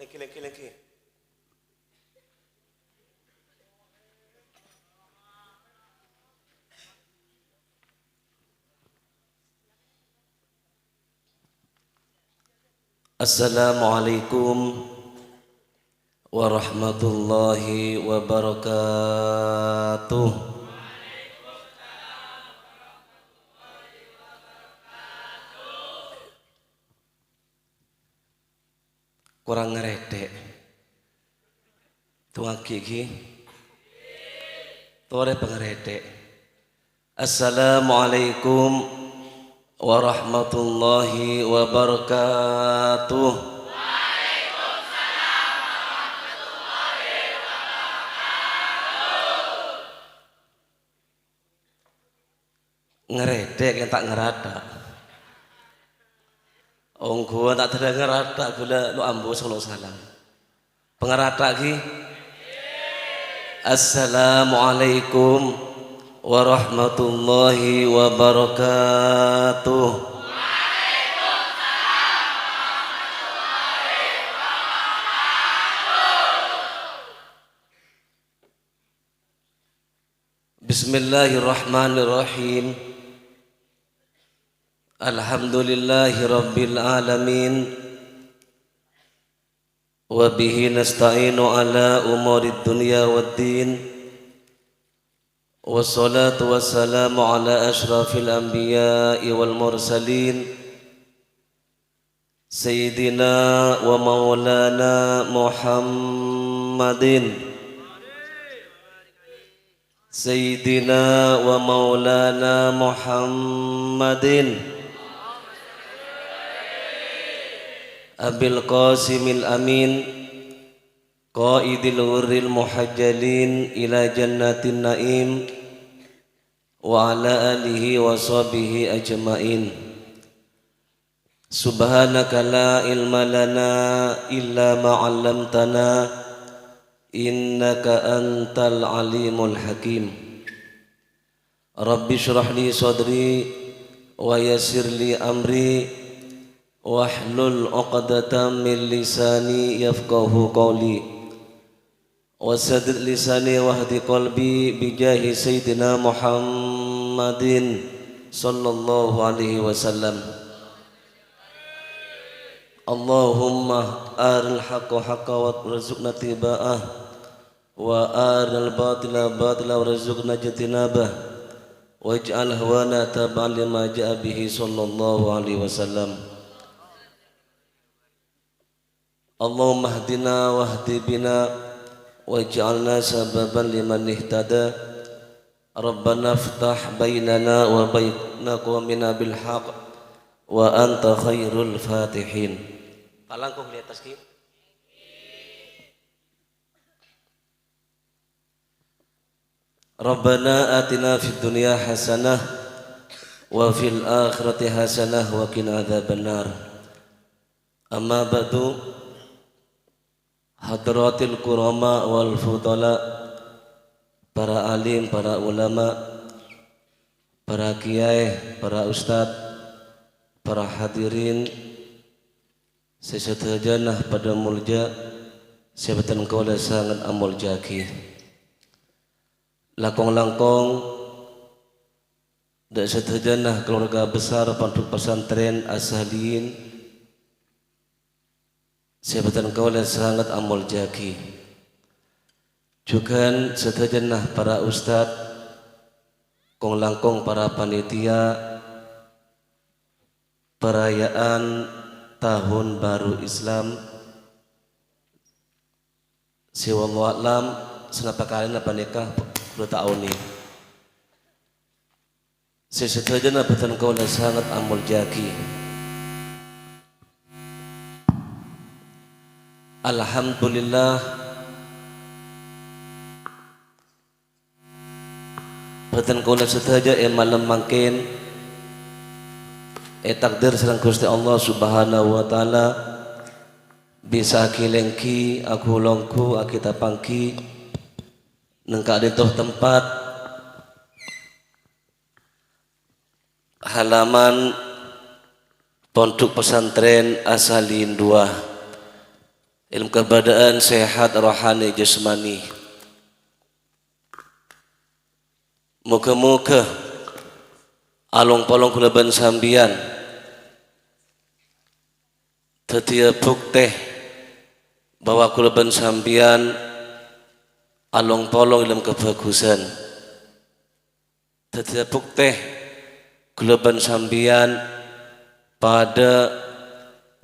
Lagi. Assalamualaikum warahmatullahi wabarakatuh. Kurang ngeredek tuang gigi tore pengeredek. Assalamualaikum warahmatullahi wabarakatuh. Ngeredek yang tak ngerada. Gua tak ada ngerada gula lu ambo sallallahu salam. Pengerada lagi. Assalamualaikum warahmatullahi wabarakatuh. Bismillahirrahmanirrahim. Alhamdulillahi rabbil alamin. Wa bihi nasta'inu ala umurid dunya waddin. Wassalatu wassalamu ala ashrafil anbiya'i wal mursalin. Sayyidina wa maulana Muhammadin. Sayyidina wa maulana Muhammadin Abil Qasimil Amin Qaidil Ghurril Muhajjalin ila jannatin na'im wa ala alihi wa sahbihi ajma'in. Subhanaka la ilma lana illa ma 'allamtana innaka antal alimul hakim. Rabbi shrah li sadri wa yassir li amri wahlul 'uqdatam min lisani yafqahu qawli wasaddid lisani wahdi qalbi bijahi sayyidina Muhammadin sallallahu alaihi wasallam. Allahumma aril haqqa haqqa warzuqna tiba'ah wa aril batila batila warzuqna jatinabah waj'al hawana tab'an lima ja'a bihi sallallahu alaihi wasallam. Allahumma hdina wahdi bina waj'alna sababan liman ihtada. Rabbana iftah bainana wa baina qawmina bil haqq wa anta khairul fatihin. Palangkuh di atas ki. Rabbana atina fid dunya hasanah wa fil akhirati hasanah wa qina adzabannar. Amma ba'du. Hadratil kurama wal fudala, para alim, para ulama, para kiai, para ustadz, para hadirin sesedajanah pada mulja sebatan kaula sangat amul jaki langkong dan sedajanah keluarga besar pondok pesantren As-Salihin sebatan kaula sangat amul jaki. Juga sedajanah para ustadz kong langkong para panitia perayaan tahun baru Islam siwallahu a'lam senapa kalian apa nikah 2 tahun ini sesedajana betan kaula sangat amul jaki. Alhamdulillah betan kaula sedaja malam mangkin takdir sareng Gusti Allah Subhanahu wa taala bisa kilengki aku longku akita pangki nengka ditoh tempat halaman pondok pesantren As-Salihin 2 ilmu keadaan sehat rohani jasmani. Muka-muka along polong kula ban sambian tetia bukti bahwa kula ban sambian along polong ilmu kebagusan. Tetia bukti kula ban sambian pada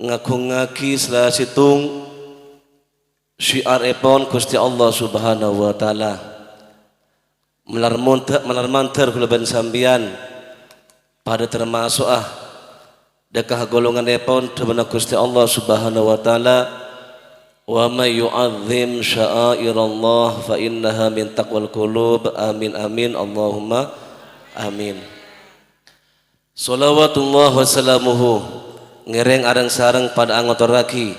ngaku-ngaki selasitung syiar epon Gusti Allah Subhanahu wa taala. Melarmantar kula ban sambian pada termasuk dekah golongan epon teman Gusti Allah Subhanahu wa taala. Wa may yu'azzim sya'airallah fa innaha min taqwal qulub. Amin amin Allahumma amin. Shalawatullah wa salamuhu ngereng arang sareng pada anggota raki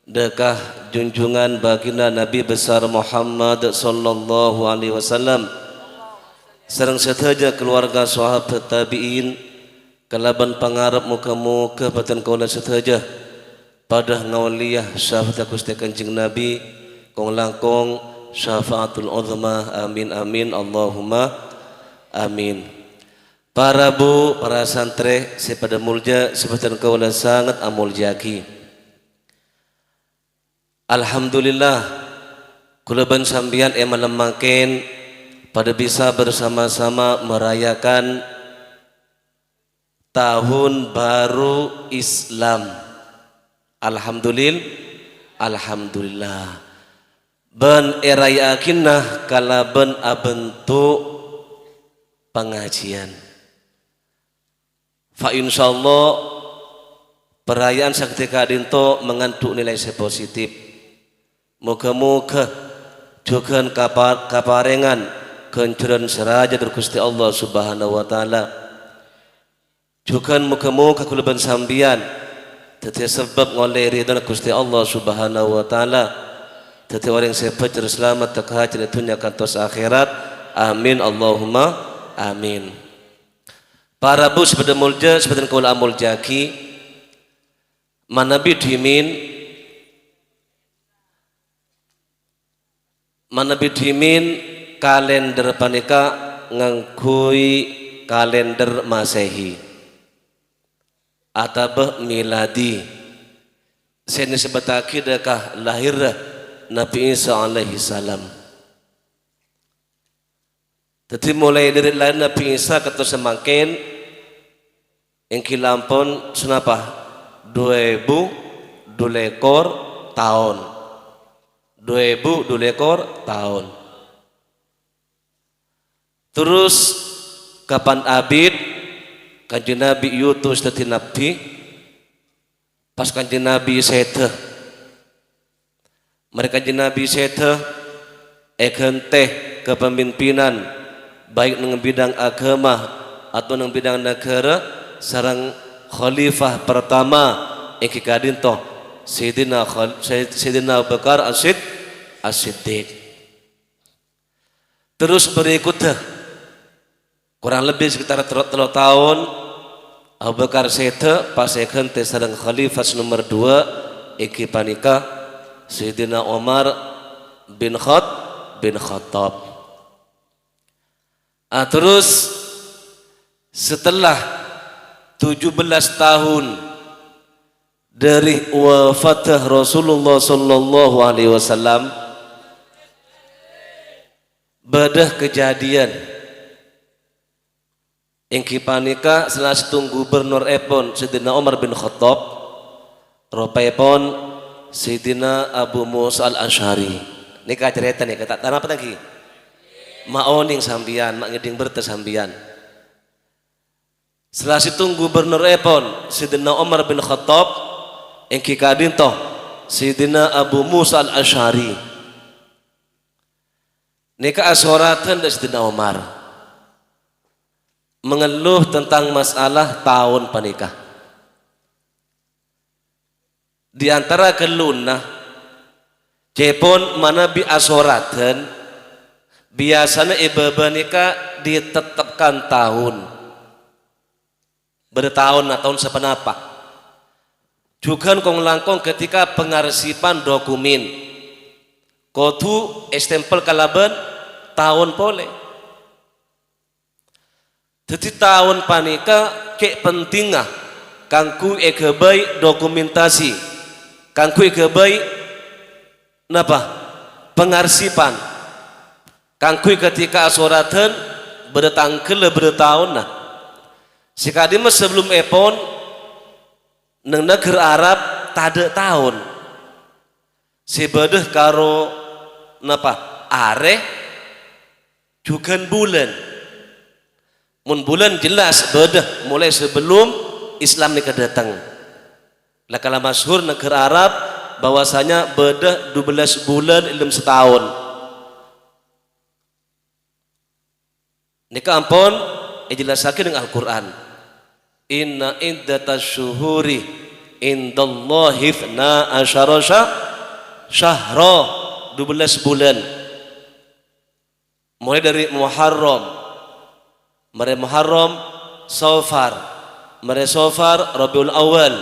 dekah junjungan baginda Nabi besar Muhammad sallallahu alaihi wasallam sareng sedaya keluarga sahabat tabi'in kalaban pangarep muka-muka patan kaula sedaya pada ngawliyah syafaat Gusti Kanjeng Nabi kong langkong syafaatul uzma. Amin amin Allahumma amin. Para bu, para santri sepada mulja sebatan kaula sangat amul jaki. Alhamdulillah kula ban sambian makin pada bisa bersama-sama merayakan tahun baru Islam. Alhamdulillah ben erayakinah kala ben abentuk pengajian. Fa insyaallah perayaan saketika dinto mengandung nilai positif. Moga-moga juga kaparengan kencuran seraja dari Gusti Allah Subhanahu wa taala. Juga moga-moga kula ban sambian dadi sebab ngoleh ridha Gusti Allah Subhanahu wa taala. Dadi orang sepat selamat tak di dunia kantos akhirat. Amin Allahumma amin. Para bu sepada mulja sepada kaula amul jaki manabi dimin kalender panika ngangkui kalender Masehi atau miladi. Seni sebataki dekah lahir Nabi Isa alaihi salam. Jadi mulai dari lahir Nabi Isa kata semakin engki lampon senapa 2000 tahun 2000 tahun. Terus kapan abid Kanjeng Nabi yutus dadi nabi pas Kanjeng Nabi seteh mereka Kanjeng Nabi seteh teh kepemimpinan baik nang bidang agama atau nang bidang negara sareng khalifah pertama engki kadinto Sayyidina Abu Bakar As-Siddiq. Terus berikutnya kurang lebih sekitar 3 tahun Abu Bakar seteh pas ekente sareng khalifah nomor 2 iki panika Sayyidina Umar bin Khattab. Terus setelah 17 tahun dari wafatah Rasulullah sallallahu alaihi wasallam badah kejadian ingki panika salah satu gubernur epon Sayyidina Umar bin Khattab ropepon Sayyidina Abu Musa al-Asy'ari. Nika cerita nih kata tanah apa lagi maoning sambian mak ngeding bertes sambian. Setelah situ gubernur epon Sayyidina Umar bin Khattab engki kadinto Sayyidina Abu Musa al-Asy'ari. Nika asoratan dari Sayyidina Umar mengeluh tentang masalah tahun panikah. Di antara kelunah cepon mana bi asoratan biasanya ibadah nikah ditetapkan tahun bertahun atau sepenapa juga kong langkong ketika pengarsipan dokumen kotu estempel kalaban tahun pole. Jadi tahun panika ke pentingah kangku ekebai dokumentasi, kangku ekebai napa pengarsipan, kangku ketika asoratan bertangkel bertahun nah. Sikadi mas sebelum epon neng negara Arab tada tahun si bedeh karo napa are juga bulan mun bulan jelas bedeh mulai sebelum Islam ni kedatang lah kala masyhur negara Arab bahwasanya bedeh 12 bulan ilm setahun nika ampun dijelasakeun dengan Al-Qur'an inna iddatasy syuhuri indallahi 12 syahra 12 bulan mulai dari Muharram mere Muharram Safar mere Safar Rabiul Awal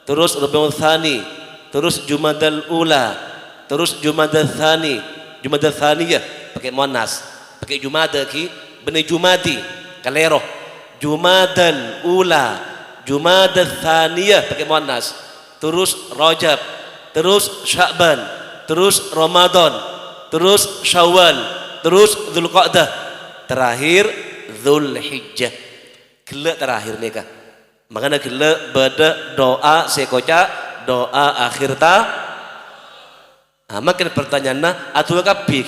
terus Rabiul Tsani terus Jumadal Ula terus Jumadal Tsani Jumadal Tsaniyah pakai muannas pakai Jumada ki benih Jumadi kalero Jumadal Ula Jumadal Tsaniyah pakai muannas terus Rajab terus Sya'ban terus Ramadan terus Syawal terus Dzulqa'dah terakhir Dzulhijjah gila terakhir nikah makanya gila beda doa sekoca doa akhir makin pertanyaannya atuh kabeh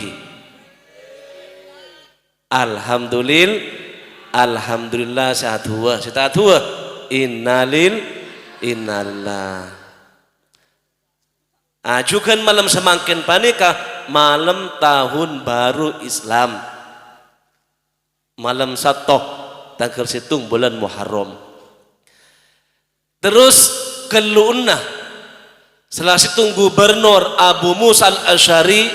Alhamdulillah sa'atuwa innalillah ajukan malam semakin panikah malam tahun baru Islam malam satoh tanggal situng bulan Muharram terus kelunnah setelah situng gubernur Abu Musa al-Asy'ari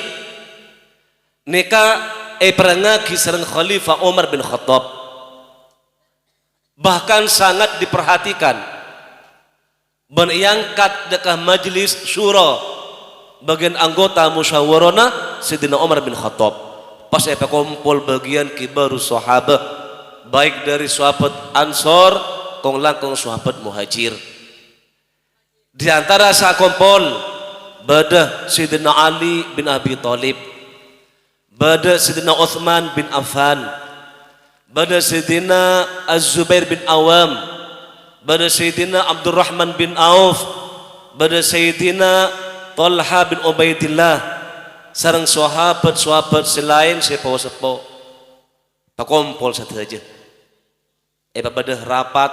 nikah perangaki sareng Khalifah Umar bin Khattab bahkan sangat diperhatikan berangkat dekah majelis syura bagian anggota musyawarona Sayyidina Umar bin Khattab pas kumpul bagian kibarus sahabat baik dari sahabat Ansor kong langkong sahabat Muhajir di antara sakumpul badah Sayyidina Ali bin Abi Thalib bada Sayyidina Uthman bin Affan bada Sayyidina Az-Zubair bin Awam bada Sayyidina Abdurrahman bin Auf bada Sayyidina Talha bin Ubaidillah sareng sahabat-sahabat selain sepo-sepo pakumpul satu saja bada rapat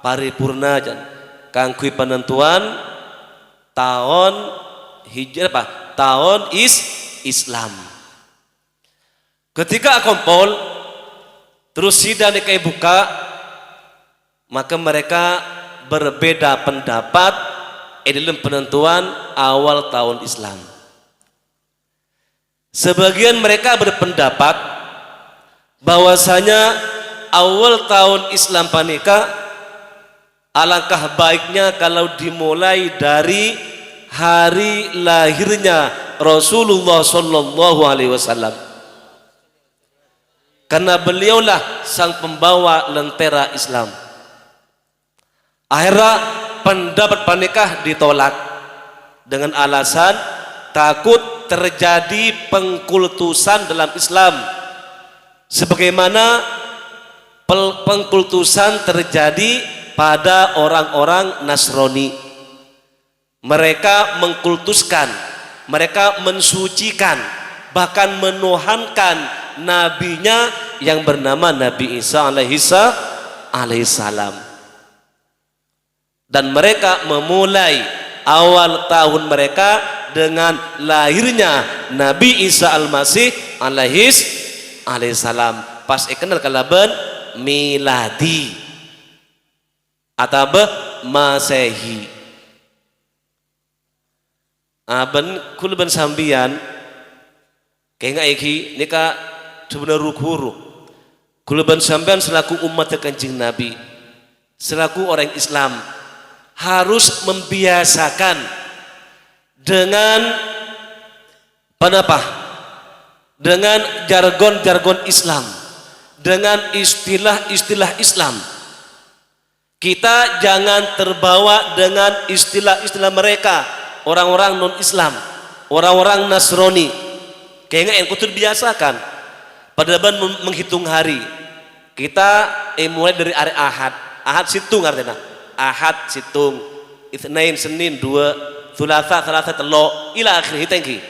paripurna jan kangkui penentuan tahun hijrah tahun Islam. Ketika akumpul terus sidang dikai buka maka mereka berbeda pendapat dalam penentuan awal tahun Islam. Sebagian mereka berpendapat bahwasanya awal tahun Islam panika alangkah baiknya kalau dimulai dari hari lahirnya Rasulullah sallallahu alaihi wasallam. Karena beliaulah sang pembawa lentera Islam. Akhirnya pendapat panikah ditolak dengan alasan takut terjadi pengkultusan dalam Islam sebagaimana pengkultusan terjadi pada orang-orang Nasrani. Mereka mengkultuskan, mereka mensucikan, bahkan menuhankan nabinya yang bernama Nabi Isa alaihissalam. Dan mereka memulai awal tahun mereka dengan lahirnya Nabi Isa al-Masih alaihissalam. Pas kenal kalaban miladi atau Masehi. Aben kulban sambian kayak iki nika sebenarnya rukuruh kulban sambian selaku umat Kanjeng Nabi, selaku orang Islam harus membiasakan dengan apa? Dengan jargon-jargon Islam, dengan istilah-istilah Islam. Kita jangan terbawa dengan istilah-istilah mereka, orang-orang non-Islam, orang-orang Nasrani. Kayaknya yang kudu biasakan. Pada ban menghitung hari, kita mulai dari hari Ahad. Ahad situng artinya. Ahad situng, Itsnain Senin 2, Tsulatsa telo, ila akhirih tengki.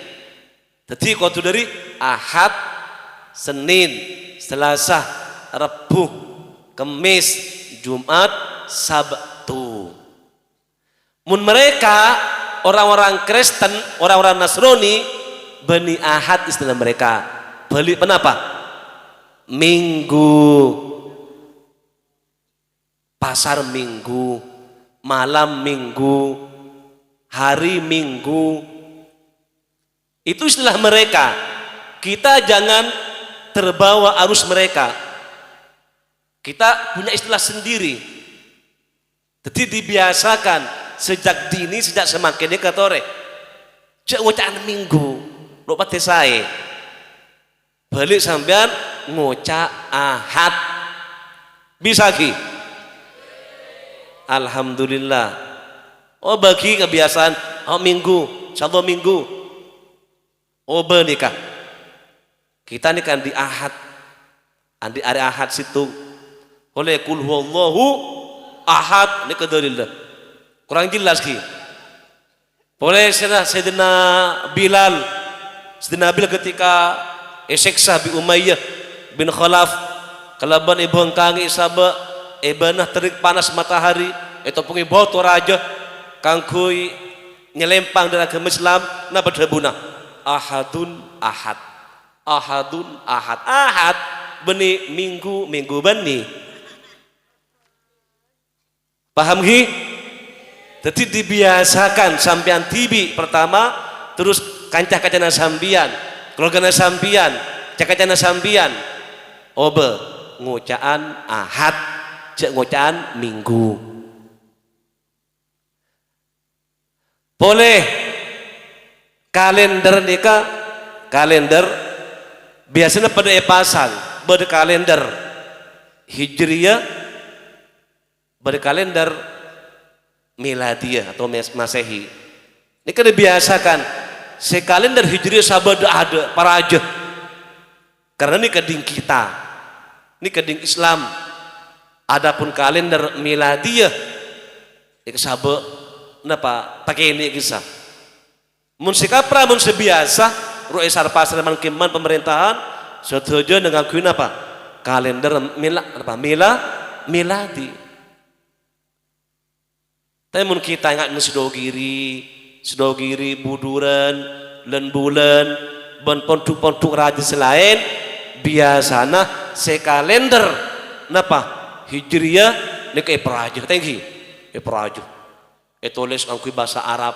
Jadi kudu dari Ahad, Senin, Selasa, Rabu, Kamis, Jumat, Sabtu. Mun mereka orang-orang Kristen, orang-orang Nasrani, Bani Ahad istilah mereka. Beli kenapa? Minggu, pasar Minggu, malam Minggu, hari Minggu. Itu istilah mereka. Kita jangan terbawa arus mereka. Kita punya istilah sendiri. Jadi dibiasakan sejak dini, sejak semakin katore. Cek ngocaan Minggu, lupa tesai. Balik sampean ngocak Ahad. Bisa ki? Alhamdulillah. Oh bagi kebiasaan, oh Minggu, insyaallah Minggu. Oh nikah. Kita nikah di Ahad. Andi hari Ahad situ. Oleh kul huwallahu Ahad ini kedalillah. Kurang jelas ki. Boleh Sayyidina Bilal. Sayyidina Bilal ketika eseksa bi Umayyah bin Khalaf kalaban ibang kangi sabak ebanah terik panas matahari itu pungi boto raja kangkui nyelempang dari agama Islam na berdebuna Ahadun Ahad. Ahadun Ahad. Ahad beni minggu beni. Paham ki? Jadi dibiasakan sampean tibi pertama, terus kancah-kancana sambian, keluargana sambian, cakacana sambian. Obe ngocaan Ahad, cek ngocaan Minggu. Boleh kalender nikah, kalender biasanya pada pasang, pada kalender Hijriyah, berkalender miladiyah atau masehi. Ini kan dibiasakan sekalender hijriah sabada ada para aja. Karena ini keding kita, ini keding Islam. Adapun kalender miladiyah, ini sabada napa pakai ini kisah. Mun sikapra mun sebiasa, ruesar pasar mangkiman pemerintahan setuju dengan kuin apa? Kalender miladi. Tapi mun kita ingat sedogiri buduran, bulan, ban pontuk raja selain biasana sekalender napa hijriyah nek peraja tengki peraja tulis angkui bahasa Arab.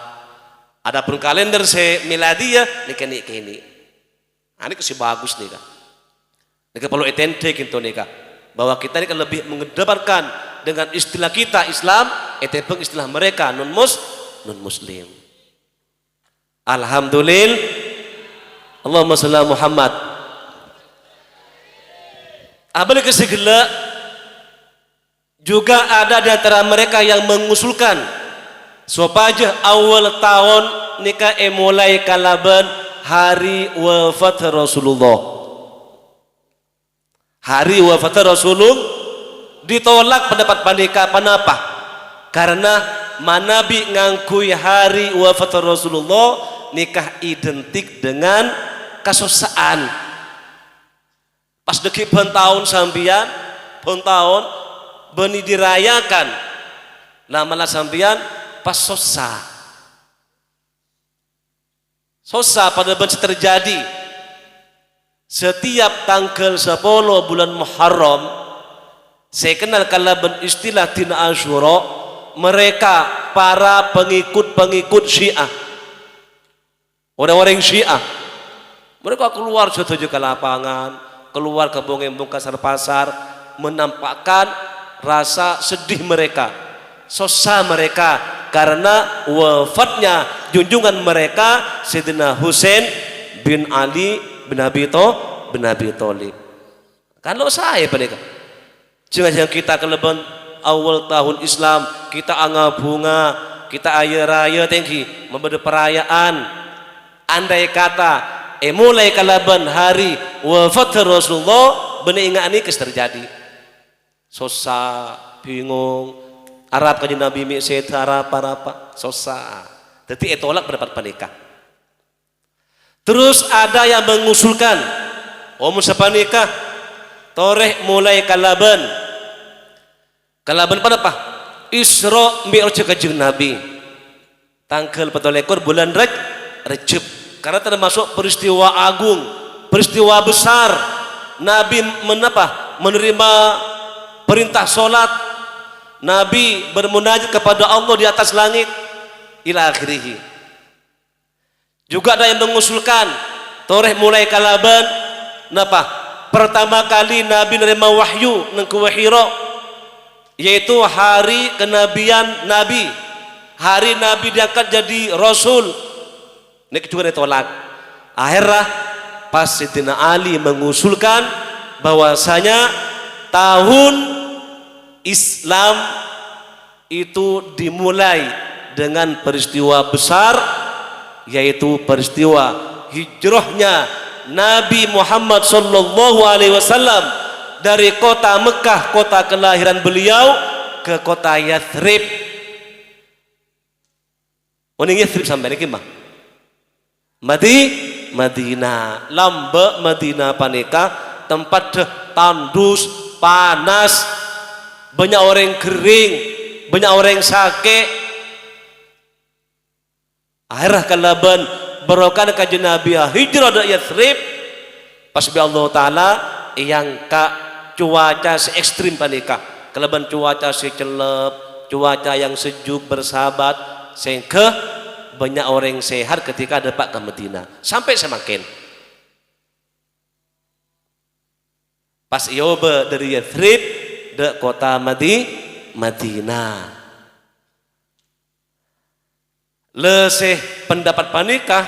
Adapun kalender se miladiyah nek kini ini kasih bagus nih kan nek perlu etente gitu nih kan bahwa kita ini kan lebih mengedepankan dengan istilah kita Islam etepeng istilah mereka non muslim. Alhamdulillah. Allahumma shalli ala Muhammad. Abal kesegala juga ada di antara mereka yang mengusulkan supaya awal tahun nikah mulai kalaban hari wafat Rasulullah. Hari wafat Rasulullah ditolak pendapat panika. Kenapa? Karena manabi ngangkui hari wafat Rasulullah nikah identik dengan kesosaan. Pas deki tahun sambian tahun beni dirayakan lamalah sambian pas sosa pada ben terjadi setiap tanggal 10 bulan Muharram. Saya kenal kalaban istilah Dina Asyura, mereka para pengikut Syiah, orang-orang Syiah, mereka keluar setuju ke lapangan, keluar ke bongeng-bong kasar pasar, menampakkan rasa sedih mereka Sosa mereka karena wafatnya junjungan mereka Sayyidina Husain bin Ali bin Abi Thalib. Kalau saya mereka jangan kita kelebihan awal tahun Islam, kita angga bunga, kita ayah raya tinggi memberi perayaan. Andai kata mulai kelebihan hari wafat Rasulullah benih ingat ini terjadi. Sosa bingung Arab kaji Nabi Mi'set Arab apa sosa. Jadi tolak berdapat panikah. Terus ada yang mengusulkan siapa nikah toreh mulai kalaban pada apa? Isra Mi'raj kanjeng Nabi tanggal 14 bulan Rajab, karena termasuk peristiwa agung, peristiwa besar. Nabi menerima perintah sholat, Nabi bermunajat kepada Allah di atas langit ila akhirih. Juga ada yang mengusulkan toreh mulai kalaban pertama kali Nabi menerima wahyu nang Hira, yaitu hari kenabian Nabi, hari Nabi diangkat jadi Rasul. Ini juga ditolak. Akhirnya pas Sayyidina Ali mengusulkan bahwasanya tahun Islam itu dimulai dengan peristiwa besar, yaitu peristiwa hijrahnya Nabi Muhammad sallallahu alaihi wasallam dari kota Mekah, kota kelahiran beliau, ke kota Yathrib. Ini Yathrib sampai ini mah Madinah, lamba Madinah panika tempat tandus, panas, banyak orang kering, banyak orang sakit. Akhirnya kalaban berokan kajian Nabi hijrah dari Yathrib, pas Allah Ta'ala yang cuaca se ekstrim panika, kalaban cuaca se celep, cuaca yang sejuk bersahabat, sehingga banyak orang sehat ketika dapat ke Madinah sampai semakin pas Yoba dari Yathrib de kota Madinah. Leseh pendapat panikah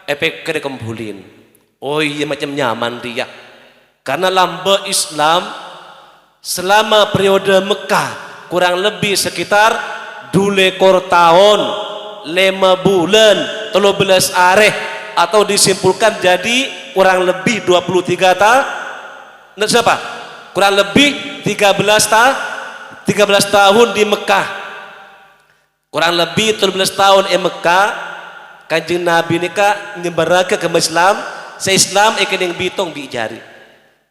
efek kere kembulin. Oh iya macam nyaman dia. Karena lamba Islam selama periode Mekah kurang lebih sekitar 2 tahun, 5 bulan, 13 areh, atau disimpulkan jadi kurang lebih 23 tahun. Siapa? Kurang lebih 13 tahun di Mekah, kurang lebih 13 tahun Mekah. Kanjeng Nabi nikah nyebarake ke Islam, se-Islam kening bitong bi jari,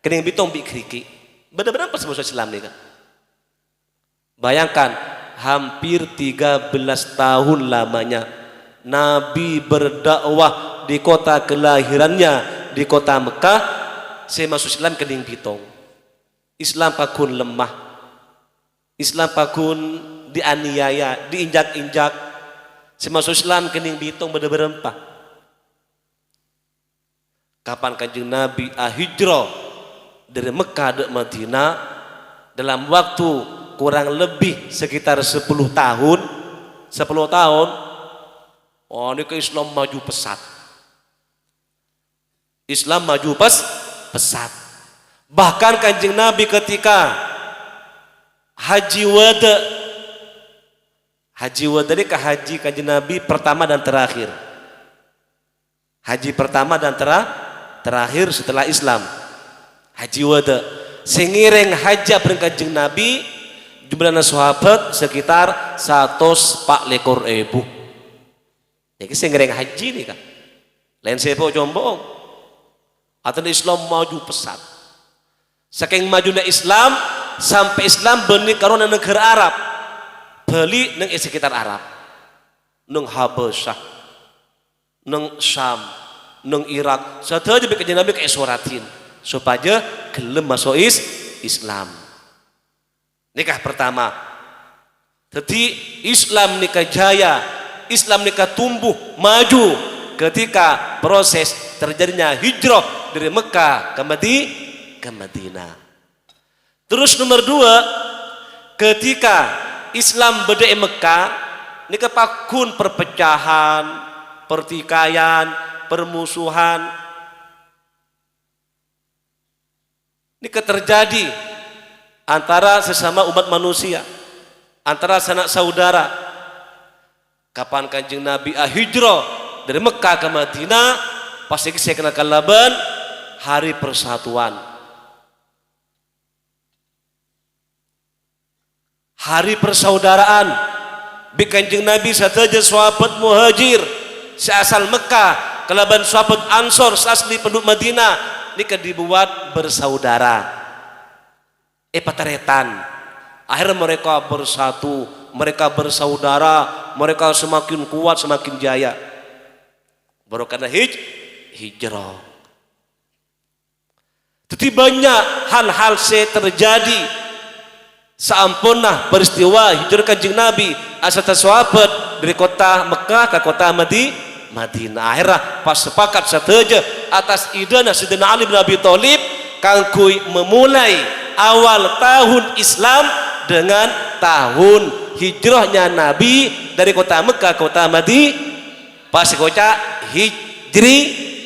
kening bitong bi kriki, benar-benar pas masuk Islam nikah. Bayangkan hampir 13 tahun lamanya Nabi berdakwah di kota kelahirannya, di kota Mekah. Saya masuk Islam kening bitong. Islam pakun lemah, Islam pakun dianiaya, diinjak-injak. Semasuk Islam kening bitong berempah. Kapan kanjeng Nabi hijrah dari Mekah ke Madinah dalam waktu kurang lebih sekitar 10 tahun. 10 tahun. Oh, ini ke Islam maju pesat. Islam maju pesat. Bahkan kanjeng Nabi ketika haji wada ini ke haji kanjeng Nabi pertama dan terakhir. Haji pertama dan terakhir setelah Islam. Haji wada. Sengireng haji bareng kanjeng Nabi jumlahnya sahabat sekitar 140.000. Ini sengireng haji nih kan. Lain sepo jombong. Atau Islam maju pesat. Saking majunya Islam sampai Islam benih karena negara Arab, beli neng sekitar Arab, neng Habasyah, neng Syam, neng Irak. Satu aja bikin Nabi kayak suratin supaya gelem masuk Islam. Nikah pertama. Jadi Islam nikah jaya, Islam nikah tumbuh maju ketika proses terjadinya hijrah dari Mekah ke Madinah. Terus nomor 2, ketika Islam beda Mekah ini kepakun perpecahan, pertikaian, permusuhan. Ini terjadi antara sesama umat manusia, antara sanak saudara. Kapan Kanjeng Nabi hijrah dari Mekah ke Madinah, pasti saya kenakan laban hari persatuan, hari persaudaraan. Bi Kanjeng Nabi sahaja sahabat muhajir seasal Mekah kelaban sahabat Ansor asli penduduk Madinah ini dibuat bersaudara. Pataretan. Akhirnya mereka bersatu, mereka bersaudara, mereka semakin kuat, semakin jaya. Baru karena hijrah. Jadi banyak hal-hal terjadi seampunlah peristiwa hijrah Kanjeng Nabi asal sahabat dari kota Mekah ke kota Madinah. Akhirnya pas sepakat saja atas idana Sayyidina Ali bin Abi Thalib kangkui memulai awal tahun Islam dengan tahun hijrahnya Nabi dari kota Mekah ke kota Madinah. Pas kota hijriyah.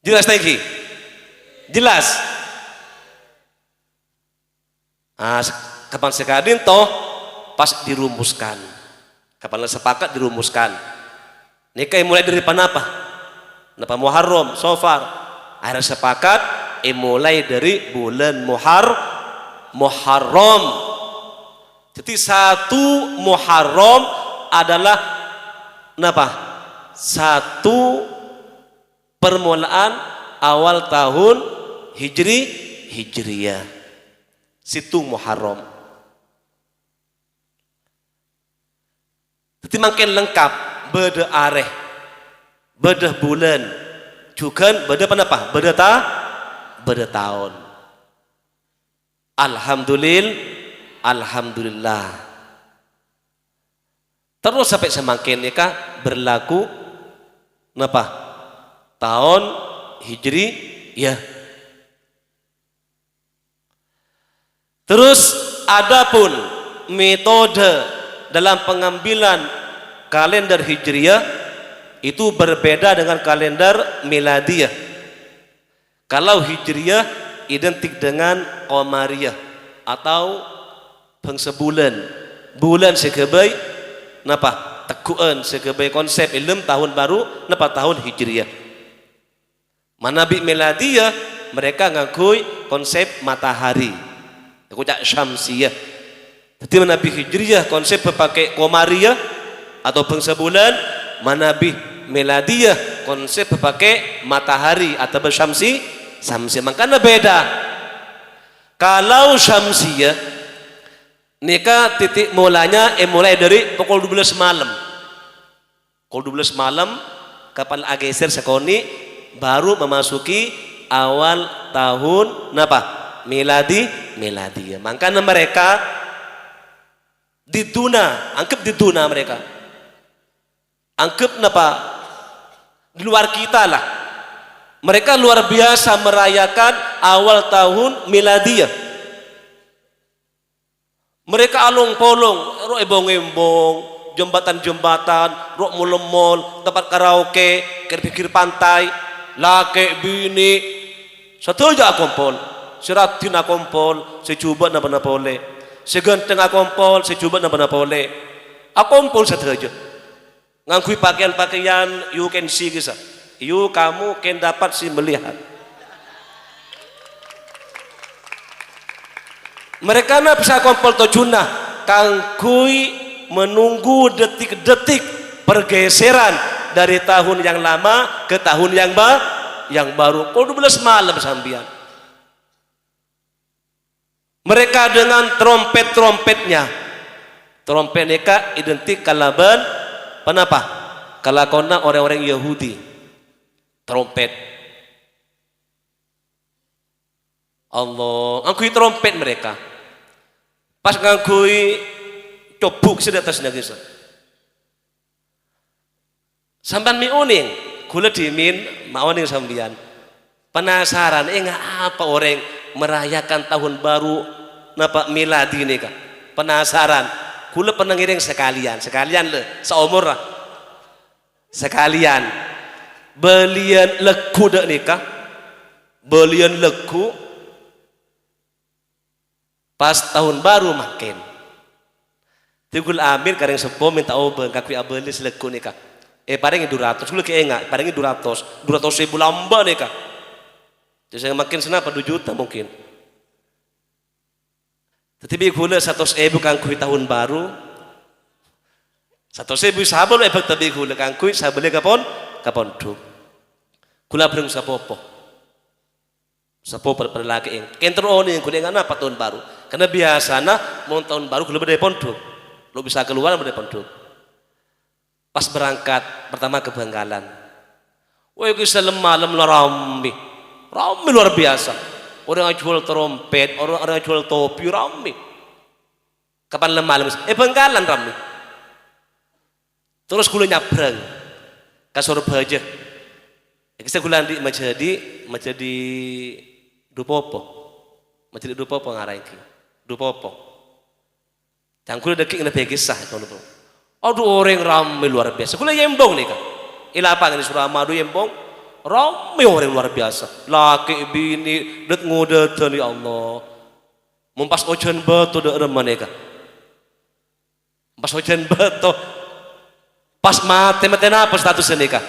Jelas lagi? Jelas. Kapan sekadin toh pas dirumuskan. Kapan sepakat dirumuskan. Nikah mulai dari apa? Napa Muharram, Safar. Akhirnya sepakat mulai dari bulan Muharram. Jadi satu Muharram adalah napa? Satu permulaan awal tahun hijriyah. Situ Muharram. Jadi makin lengkap beda areh, beda bulan, juga beda apa? Beda tahun. Alhamdulillah. Terus sampai semakin nikah berlaku apa? Tahun hijriyah. Terus adapun metode dalam pengambilan kalender hijriyah itu berbeda dengan kalender miladiyah. Kalau hijriyah identik dengan qamariyah atau bangsa bulan sebagai napa teguan sebagai konsep ilmu tahun baru napa tahun hijriyah. Manabi miladiyah mereka ngakui konsep matahari, ngakui syamsiyah. Jadi manabi hijriyah konsep pakai qamariyah atau bangsa bulan, manabi miladiyah konsep pakai matahari atau syamsiyah. Makanya beda. Kalau syamsiyah nikah titik mulanya mulai dari pukul 12 malam. Pukul 12 malam kapan ageser sekoni baru memasuki awal tahun napa? Miladiyah. Makanya mereka anggap dituna mereka. Anggap napa? Di luar kita lah. Mereka luar biasa merayakan awal tahun miladiyah. Mereka alung-polong, rok embong-embong, jembatan-jembatan, rok mall-mall, tempat karaoke, pinggir pantai, laki bini, satu aja akompol, seratin akompol, secoba napa boleh, seganteng akompol, secoba napa boleh, akompol satu aja. Ngangkui pakaian-pakaian, you can see kisah. Kamu kan dapat sih melihat. Mereka na bisa kompol tojuna kangkui menunggu detik-detik pergeseran dari tahun yang lama ke tahun yang baru. Kalau 12 malam sambian. Mereka dengan trompet-trompetnya. Trompet mereka identik kalaban kenapa? Kalakona orang-orang Yahudi. Trompet. Allah, angkui trompet mereka. Pas ngangkui cobuk di atasnya gitu. Sampan mi uning, kula dimin mau ning sambian. Penasaran, ngapa orang merayakan tahun baru napa miladi nih kak penasaran kula pernah ngiring sekalian le seumur lah sekalian belian leku dek nih kak belian leku pas tahun baru makin tigul ambil kareng sepo minta oben kakui abeli seleku nih kak paringi 200 kula keenga paringi 200 ribu lamba nih kak jadi saya makin senapa 2 juta mungkin tetapi kula 100.000 kangkui tahun baru 100.000 sabol ebek tabi kula kangkui sabele kapon duk kula breng sapopo pada laki yang kenter oni yang kula ngana apa tahun baru karena biasana mau tahun baru kula berdaya pondok lo bisa keluar berdaya pondok pas berangkat pertama ke Bangkalan woi kisah malam ramai luar biasa orang yang jual trompet orang yang jual topi ramai kapan malam Bangkalan ramai terus kula nyabrang ke Surabaya kisah kula di menjadi dupopo ngarai ki dupopo tangkul dekik na kisah itu aduh orang ramai luar biasa kula yembong nih kan ilapang ini Suramadu yembong ramai orang luar biasa laki bini det ngodetan ya Allah mumpas ojan batu dek remane kan pas ojan batu pas mati apa statusnya nih kan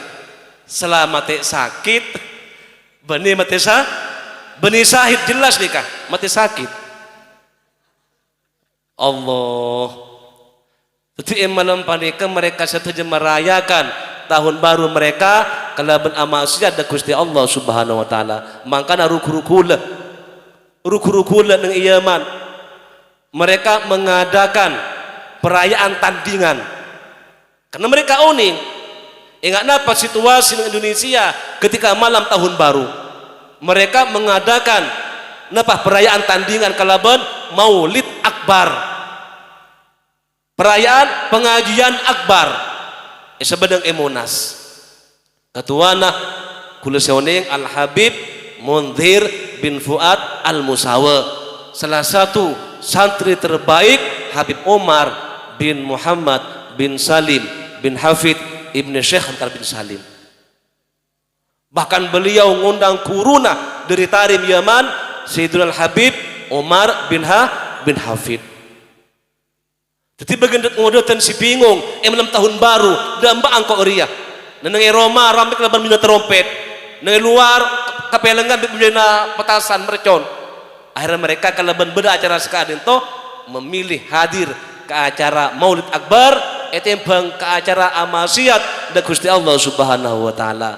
selama sakit benih mati benih sahid jelas nih kan mati sakit Allah jadi malam panika mereka setuju merayakan tahun baru mereka kalaban amaksiat da Gusti Allah Subhanahu wa taala mangkana ruku-rukula nang Yaman mereka mengadakan perayaan tandingan karena mereka uning ingat napa situasi di Indonesia ketika malam tahun baru mereka mengadakan napa perayaan tandingan kalaban Maulid Akbar perayaan pengajian akbar sebedang Monas ketuana kula seoneng Al Habib Munzir bin Fuad Al Musawa salah satu santri terbaik Habib Omar bin Muhammad bin Salim bin Hafid Ibn Syekh Antar bin Salim bahkan beliau ngundang kuruna dari Tarim Yaman Sayyidul Al Habib Omar bin Hafid jadi bagian ngodotan si bingung malam tahun baru damba angkok ria neneng Roma ramai kelaban minat trompet neneng luar kapelengan bina petasan mercon akhirnya mereka kelaban beda acara sekadin toh memilih hadir ke acara Maulid Akbar etembang ke acara amasiat da Gusti Allah Subhanahu wa taala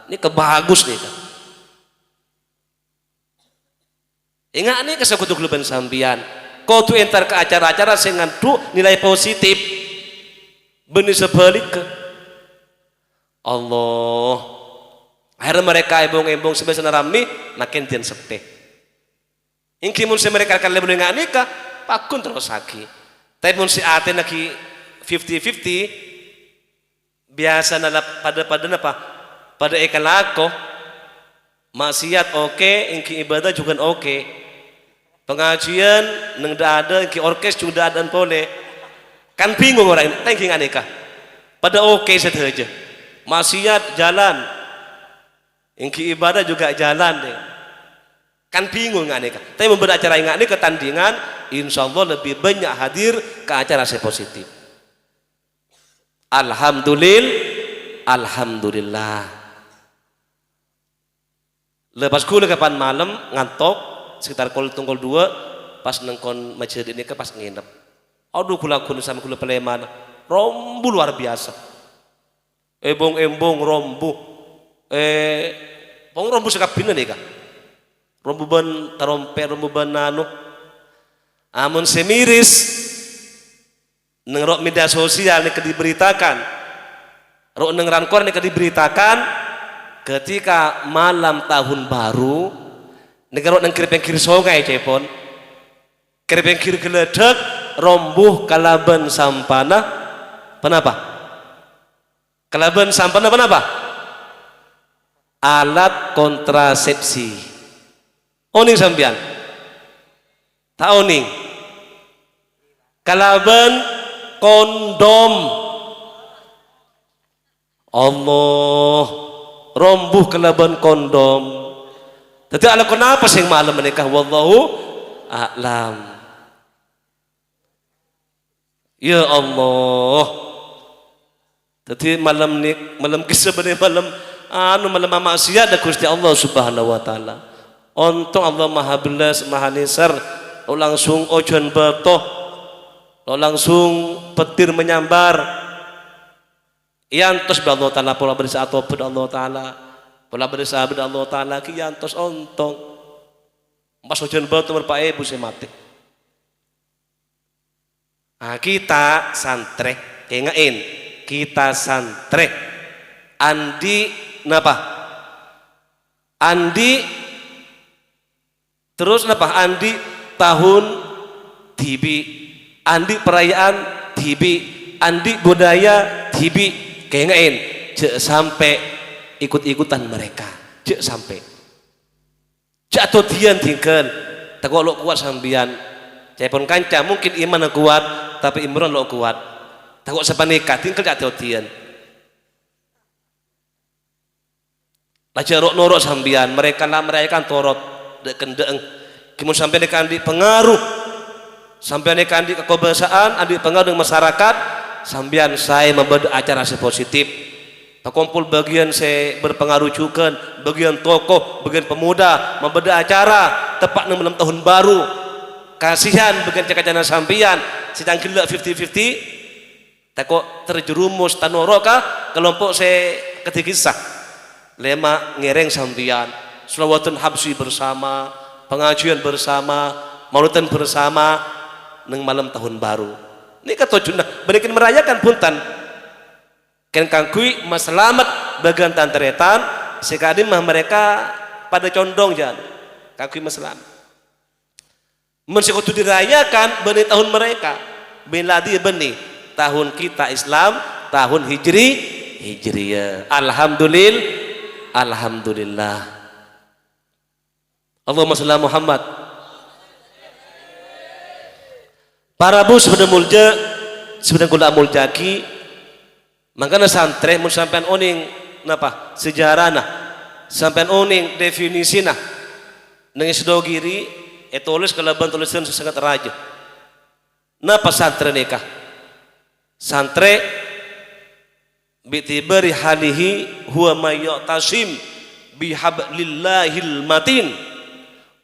ini kebagus nih kan ingat nih kesekutu keleban sampian kau tuh entar ke acara-acara dengan tuh nilai positif benih sebalik ke Allah akhirnya mereka embong sebesar rami makin jen sepe ingki mun si mereka akan lebih dengan nikah pakun terus lagi tapi mun si ate lagi 50-50 biasa nala pada apa pada ekalako maksiat oke ingki ibadah juga oke pengajian neng ada ki orkes juga ada pole kan bingung orang ini thanking aneka pada oke saja maksiat jalan ingki ibadah juga jalan deh kan bingung aneka tapi memberi acara yang aneka tandingan insya Allah lebih banyak hadir ke acara saya positif alhamdulillah lepas kula kapan malam ngantok sekitar kol 2 pas nengkon masjid ini ke pas nginep aduh kula sama kula peleman rombu luar biasa embong rombu rombu sekapina nih kak rombu ban trompet rombu ban nano amun semiris neng rok media sosial nih diberitakan rok neng rankor nih diberitakan ketika malam tahun baru negara nang kiri sungai cepon kiri geledek rombuh kalaban sampana kenapa kalaban sampana kenapa alat kontrasepsi oning sambian tak oning kalaban kondom. Allah rombuh kalaban kondom. Tapi ala kenapa sih malam menikah? Wallahu a'lam. Ya Allah. Jadi malam kisah benih malam malam maksiat dan Gusti Allah Subhanahu wa taala. Untung Allah Maha Belas, Maha Nisar, lo langsung ojon betoh, lo langsung petir menyambar. Yantos Allah taala pola berisa atau Allah taala, pola berisa Allah taala ki yantos ontong. Pas ojon betoh merpa ibu se mati. Nah, kita santre, kengain, kita santre. Andi napa? Andi terus napa? Andi tahun tibi, Andi perayaan tibi, Andi budaya tibi, kengain, cek sampai ikut-ikutan mereka, cek sampai, cek atau dian tinggal, tak lo kuat sambian. Cepon kanca mungkin iman kuat tapi imron lo kuat. Takut sepanikah tinggal jatuh tian. Lajar rok norok sambian mereka lah merayakan torot dek kendeng. Kemudian sampai nekan di pengaruh, sampai nekan di kekebiasaan, adi pengaruh masyarakat. Sambian saya membuat acara sepositif. Kumpul bagian saya berpengaruh juga, bagian tokoh, bagian pemuda membuat acara tepat 6 tahun baru. Kasihan bagian cakacana sampian sedang gila 50-50 takut terjerumus tanoroka kelompok saya ketikisah lema ngereng sampian selawatun habsi bersama pengajian bersama maulutan bersama neng malam tahun baru ini kata junah berikan merayakan puntan kan kangkui maselamat bagian tanteretan sekali mah mereka pada condong jangan kangkui maselamat mensekutu dirayakan benih tahun mereka miladi benih tahun kita Islam tahun hijriyah alhamdulillah Allahumma shalli Muhammad. Para bu sebenarnya mulja sebenarnya gula muljaki makanya santre mun sampean oning napa sejarahna sampean oning definisina nang sedogiri tulis kalaban tulisan sangat raja. Napa santre nikah? Santre bitibari halihi huwa mayyatasim bihablillahil matin.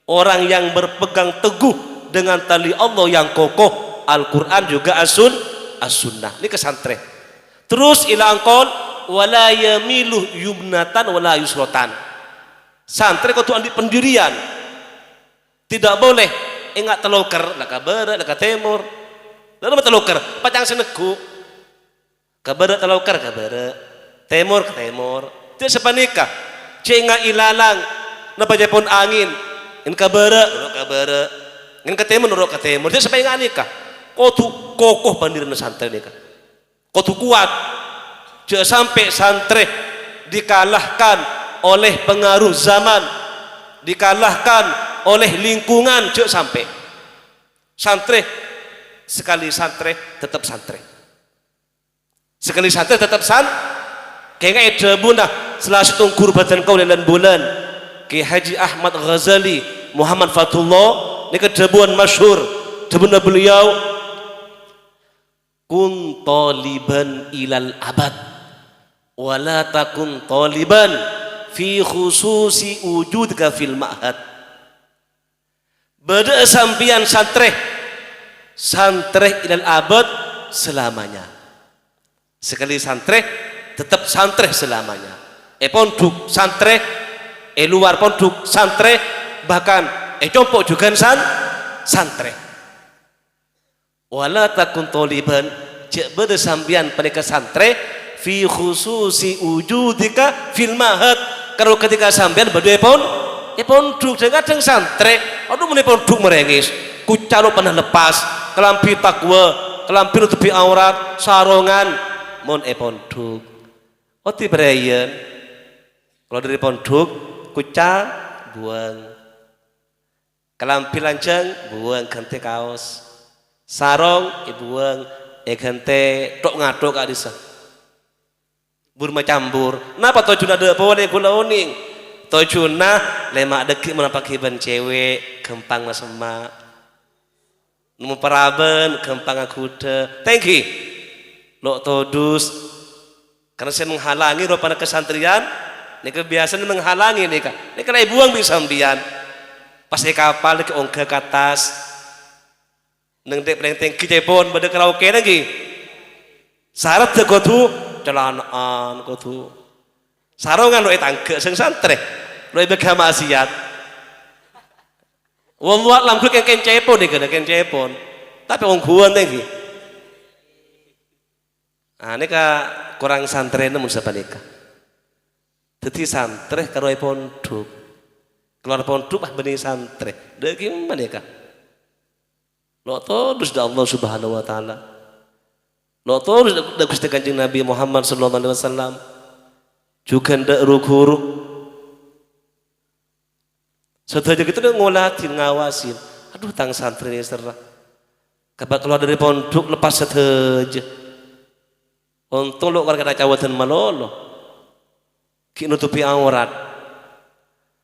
Orang yang berpegang teguh dengan tali Allah yang kokoh, Al-Qur'an juga as-sunnah. Ini kesantre. Terus ila angkol wala yamilu yumnatan wala yusrotan. Santre kau andi pendirian. Tidak boleh ingat teloker laka barat laka timur lalu teloker pacang senegu ke barat teloker ke barat timur ke timur tidak sepanikah cenga ilalang napa japon angin in ke barat nurut ke barat in ke timur nurut ke timur tidak sepanikah nikah kotu kokoh pandiran santri nikah kotu kuat jangan sampai santri dikalahkan oleh pengaruh zaman dikalahkan oleh lingkungan cek sampai santri sekali santri tetap santri sekali santri tetap kayak ada bunda setelah setunggu kurbatan kau dalam bulan ke Haji Ahmad Ghazali Muhammad Fatullah ini kedebuan masyhur debuna beliau kun taliban ilal abad wala takun taliban fi khususi wujudka fil ma'had. Beda sampian santre ilal abad selamanya. Sekali santre tetap santre selamanya. Ponduk santre, luar ponduk santre, bahkan compok juga santre. Wala takun toliban cek beda sampian pendekar santre fi khususi wujudika fil mahad. Kalau ketika sampian beda ponduk kadang santre aduh meni ponduk merengis kucalo pernah lepas kelampi takwa kelampi nutupi aurat sarongan mon ponduk oti berayan kalau dari ponduk kuca buang kelampi lancang buang ganti kaos sarong ibuang egante tok ngatok adisa bur macambur napa tojuna de boleh kula uning tojuna lemak deki menapaki ban cewek kempang masema numu paraben kempang akude thank you lo todus karena saya menghalangi rupanya kesantrian ini kebiasaan menghalangi nih kak ini karena ibuang bisa sambian pas di kapal ke ongke ke atas neng dek pereng kita pun pada karaoke lagi syarat te kotu celanaan kotu sarongan lo tangke seng santre lo bega maksiat wallah lam klik yang cepon nih kena cepon tapi orang kuan lagi nah ini kak kurang santre namun siapa nikah jadi santre karo pondok keluar pondok benih santre dek gimana kak lo terus dah Allah Subhanahu Wa Taala lo terus dah Gusti Kanjeng Nabi Muhammad Sallallahu Alaihi Wasallam juga ndak guru setelah gitu dia ngolatin ngawasin aduh tang santri ini serah kabar keluar dari pondok lepas seteja untung lo karena cawatan malolo ki nutupi aurat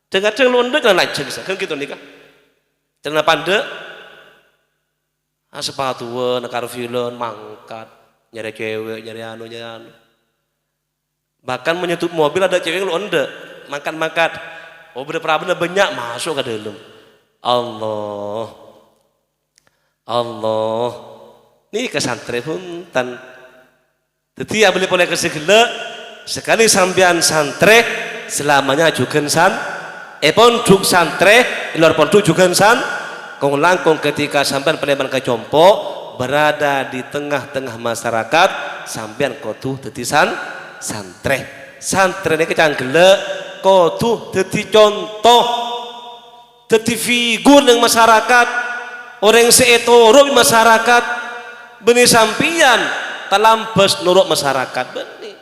dengar-dengar lo ndak jangan aja bisa kan gitu nih kak jangan pandek sepatu nekar filon mangkat nyari cewek nyari anu bahkan menyetup mobil ada cewek lu ende makan oh bener banyak masuk ke dalam Allah ini kesantri punten jadi ya boleh kesegala sekali sambian santre selamanya juga pondok santre di luar pondok juga kong langkong ketika sampean Palembang ke Compo berada di tengah-tengah masyarakat sampean kotu tetisan santre ini kecanggele kotu teti contoh teti figur yang masyarakat orang seetoro di masyarakat benih sampian talambes nurut masyarakat benih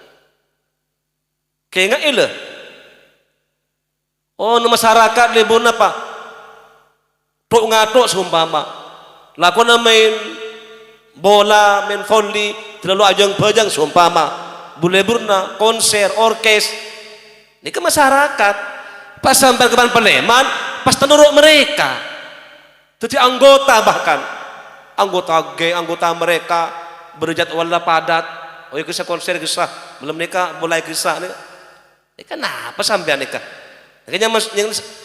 kayak nggak ilah oh masyarakat lebon apa tok ngatok seumpama lakona main bola main volley terlalu ajang bajang seumpama buleburna konser orkes ini ke masyarakat pas sampai ke Paleman pas tenuruk mereka jadi anggota bahkan anggota mereka berjadwal padat oh kisah konser kisah belum nikah mulai kisah ini kenapa sampai nikah yang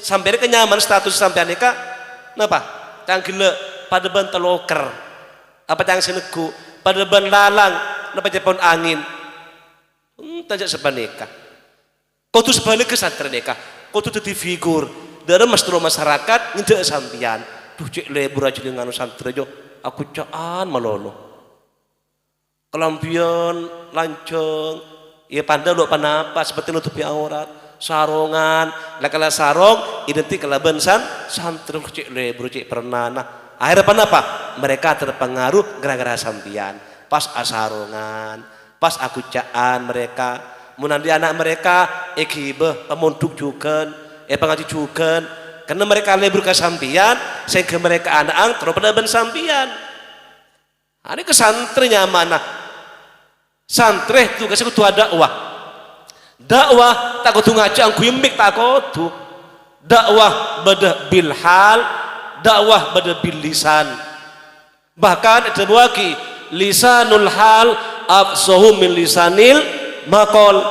sampai kenyaman status sampai nikah kenapa? Canggila pada ban teloker apa yang senegu pada ban lalang kenapa jepon angin tajak sepanika kau tuh sebalik ke santri nikah kau tuh jadi figur dari masyarakat ngindak sampian tuh cek lebur aja dengan santri jo aku caan malolo kelampian lanceng ya pandai lo panapa seperti nutupi aurat sarongan lakala sarong identik kalaban santri cek lebur cek pernah akhirnya apa mereka terpengaruh gara-gara sampian pas asarongan pas aku caan mereka munandi anak mereka ekibah pemunduk juga pengaji juga karena mereka lebur ke sampian sehingga mereka anak terus pada ben sampian ini ke santrinya mana santri itu kasih ketua dakwah tak kudu ngaji angku yemik tak kudu dakwah bada bilhal dakwah bada bil lisan bahkan ada lagi lisanul hal afsahu min lisanil maqal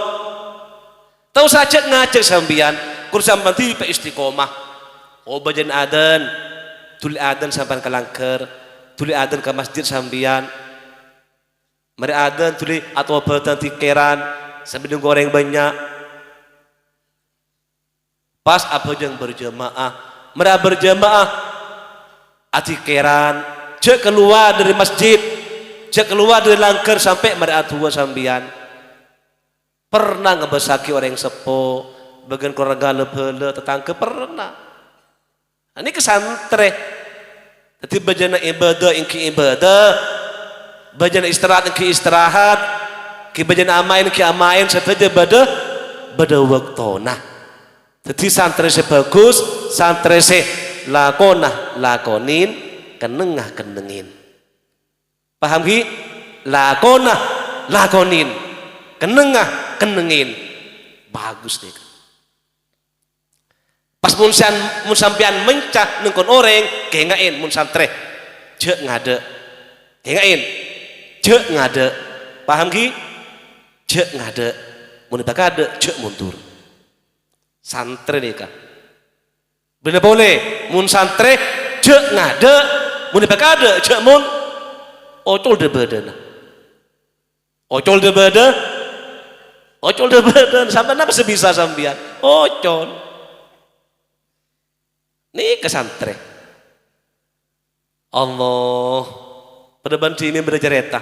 tahu saja ngajak sambian kurang nanti pe istiqomah oh bajan adan tuli adan sampai ke langker tuli adan ke masjid sambian mari adan tuli atau batan tikeran sambil goreng banyak pas apa yang berjamaah mereka berjamaah atikeran cek keluar dari masjid cek keluar dari langker sampai mereka tua sambian pernah ngebesaki orang sepo bagian keluarga lebele tetangga pernah ini kesantre jadi bajana ibadah inki ibadah bajana istirahat inki istirahat ki bajana amain ki amain setelah bada waktona jadi santre sebagus santre se lakonin kenengah kenengin Paham ki? Lakonah, lakonin. Kenengah, kenengin. Bagus nih. Pas mun sampean mencah nengkon orang, kengain mun santre. Cek ngade. Kengain. Cek ngade. Paham ki? Cek ngade. Mun bakade cek mundur. Santre nih kak. Bener boleh. Mun santre cek ngade. Mun bakade cek mun ocol de badan. Ocol de badan. Ocol de badan. Sampai apa sebisa sampean? Ocol. Nih ke santre. Allah. Pada bantimin bercerita.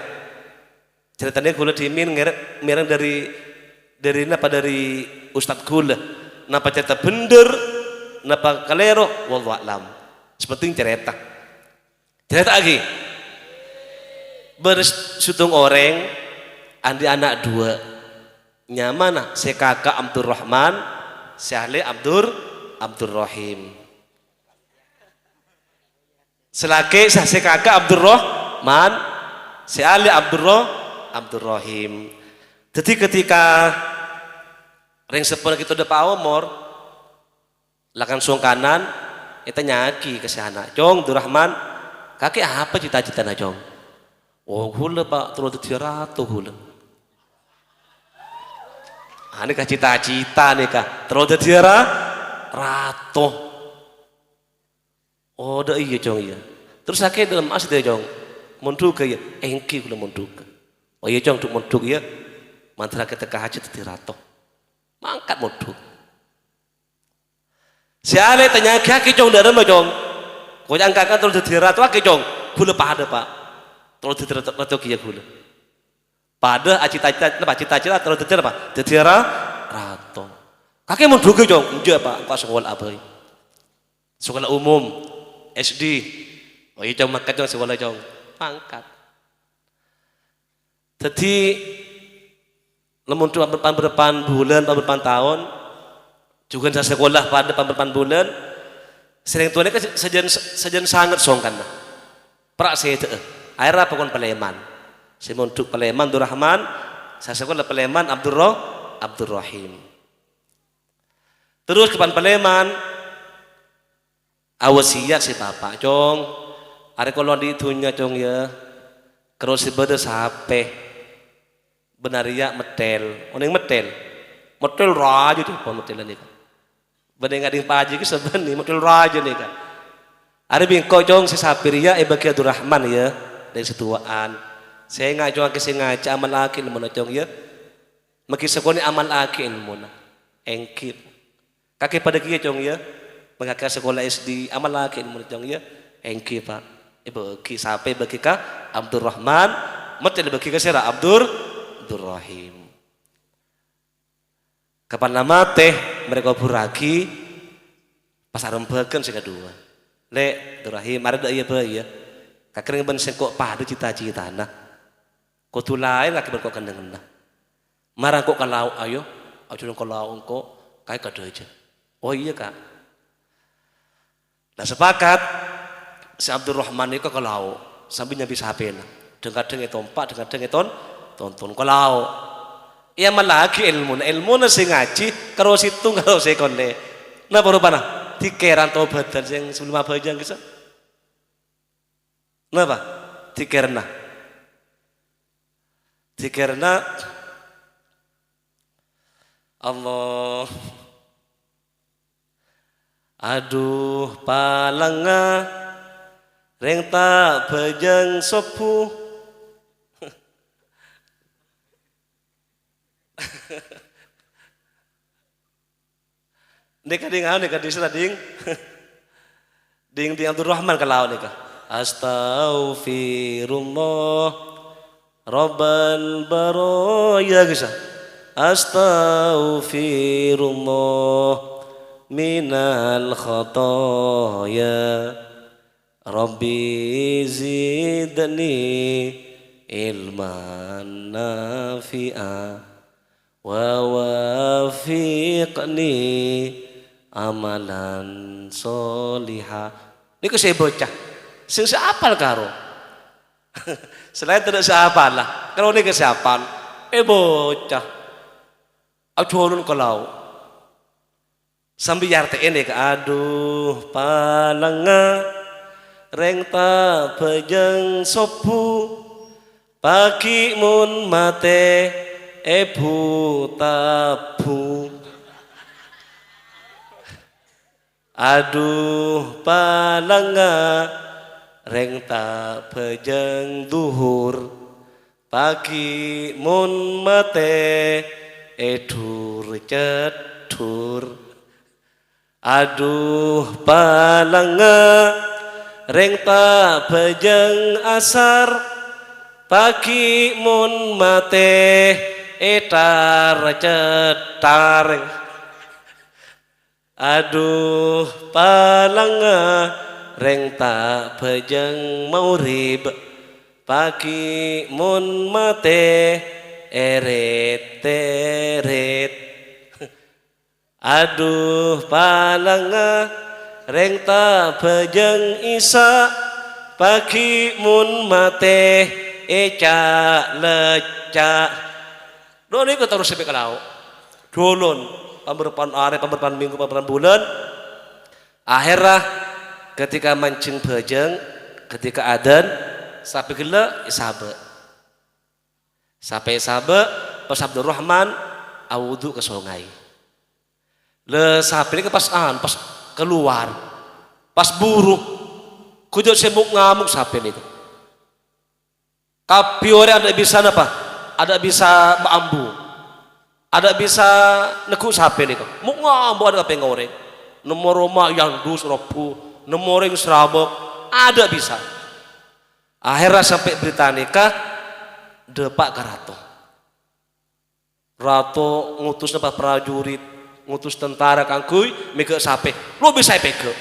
Ceritanya kula dimin mereng dari napa dari Ustadz kula. Napa cerita bener, napa kalero, wallahu a'lam. Seperti cerita. Cerita lagi. Bersutung orang, andi anak dua. Nyamana? Si kakak Abdurrahman, si ahli Abdurrahim. Selagi si kakak Abdurrahman, si ahli Abdurrahim. Jadi ketika ring sepuluh kita udah Pak Omor, lakan suang kanan, kita nyaki ke sana. Jong, Abdurrahman, kakek apa cita-cita na Jong? Oh, hula Pak, terus ratu hula. Ini kah cita-cita nih kah? Terus ratu. Oh, dah iya Jong iya. Terus kakek dalam asli deh Jong, monduk ya, engki hula monduk. Oh iya Jong, untuk monduk ya. Mantra kita kahajat di ratu. Mangkat monduk. Si Ale tanya kakek Jong dari mana Jong? Kau yang kakak terus jadi ratu kakek Jong, hula pada Pak. Terus jadi ratu kia hula. Pada cita-cita terus jadi apa? Jadi ratu. Kakek monduk Jong, enggak Pak, kau sekolah apa? Sekolah umum, SD. Oh iya Jong mangkat Jong sekolah Jong, mangkat. Jadi namun cuma berpan bulan, berpan tahun, juga saya sekolah pada berpan bulan, sering tuanya kan sajen sangat songkan. Prak saya itu, akhirnya pokon Paleman, saya untuk Paleman Abdurrahman, saya sekolah Paleman Abdurrahim. Terus ke Paleman, awasiat si bapak Jong, hari kalau di dunia Jong ya, kalau si beda sampai benaria metel, orang metel raja tu pun metel ni kan. Benda ngading paji ke sebenarnya metel raja ni kan. Ada bingkau Jong si Sapiria bagi Abdurrahman ya dari setuaan. Saya ngajong ke sengaja amal laki ilmu Jong ya. Maki sekoni amal laki ilmu na. Engkip. Kakek pada kia Jong ya. Mengajar sekolah SD amal laki ilmu Jong ya. Engkip Pak. Bagi sampai bagi ka Abdurrahman, metel bagi ka sira Abdurrahim. Kapan nama teh mereka buraki pas arembekeun sing kedua. Le Abdurrahim ada iya bae ya. Kakering ben kok pada cita-citana. Kudu lain laki ben kok kendengenna. Marang kok kalau ayo, aja nang kalau engko kae kada aja. Oh iya Kak. Nah sepakat si Abdurrahman itu kalau sambil nyambi sapena. Kadang-kadang etompak, kadang-kadang tonton kalau ia malaki ilmu na sing ngaji karo situ karo sekonde nah baru pana dikeran tobatan yang sebelum apa aja bisa napa dikerna Allah aduh palanga reng tak bajang sopu Nika ding sila ding Abdurrahman kalau nika astaghfirullah rabbal baraya kisah astaghfirullah minal khataya rabbi zidni ilman nafi'a wa wafiqni amalan soliha. Niku saya bocah sing apal karo Selain tidak siapa lah. Kalau ini kesiapan, bocah. Aculun kalau sambil yarte ini ke aduh palanga reng ta pejeng sopu pagi mun mate ebu tabu. Aduh palanga reng ta pejeng duhur pagi mun mate edur cedur. Aduh palanga reng ta pejeng asar pagi mun mate etar cetar. Aduh palanga reng ta pejeng maurib pagi mun mate eret teret. Aduh palanga reng ta pejeng isa pagi mun mate eca leca. Doni ko terus sampai kalau dolon pemberpan hari, pemberpan minggu, pemberpan bulan. Akhirnya ketika mancing pejeng, ketika adan, sampai gila isabe. Sampai isabe, pas Abdurrahman awudu ke sungai. Le sampai ini pas keluar, pas buruh, kujut semuk ngamuk sampai itu. Tapi orang ada bisa apa? Ada bisa bambu. Ada bisa nekuk sapi nih kok. Mau ngambil ada apa yang ngoreng? Nomor rumah yang dus robu, nomor yang serabok, ada bisa. Akhirnya sampai berita nikah, depak ke Rato. Rato ngutus apa prajurit, ngutus tentara kangkuy, mega sapi. Lo bisa peke.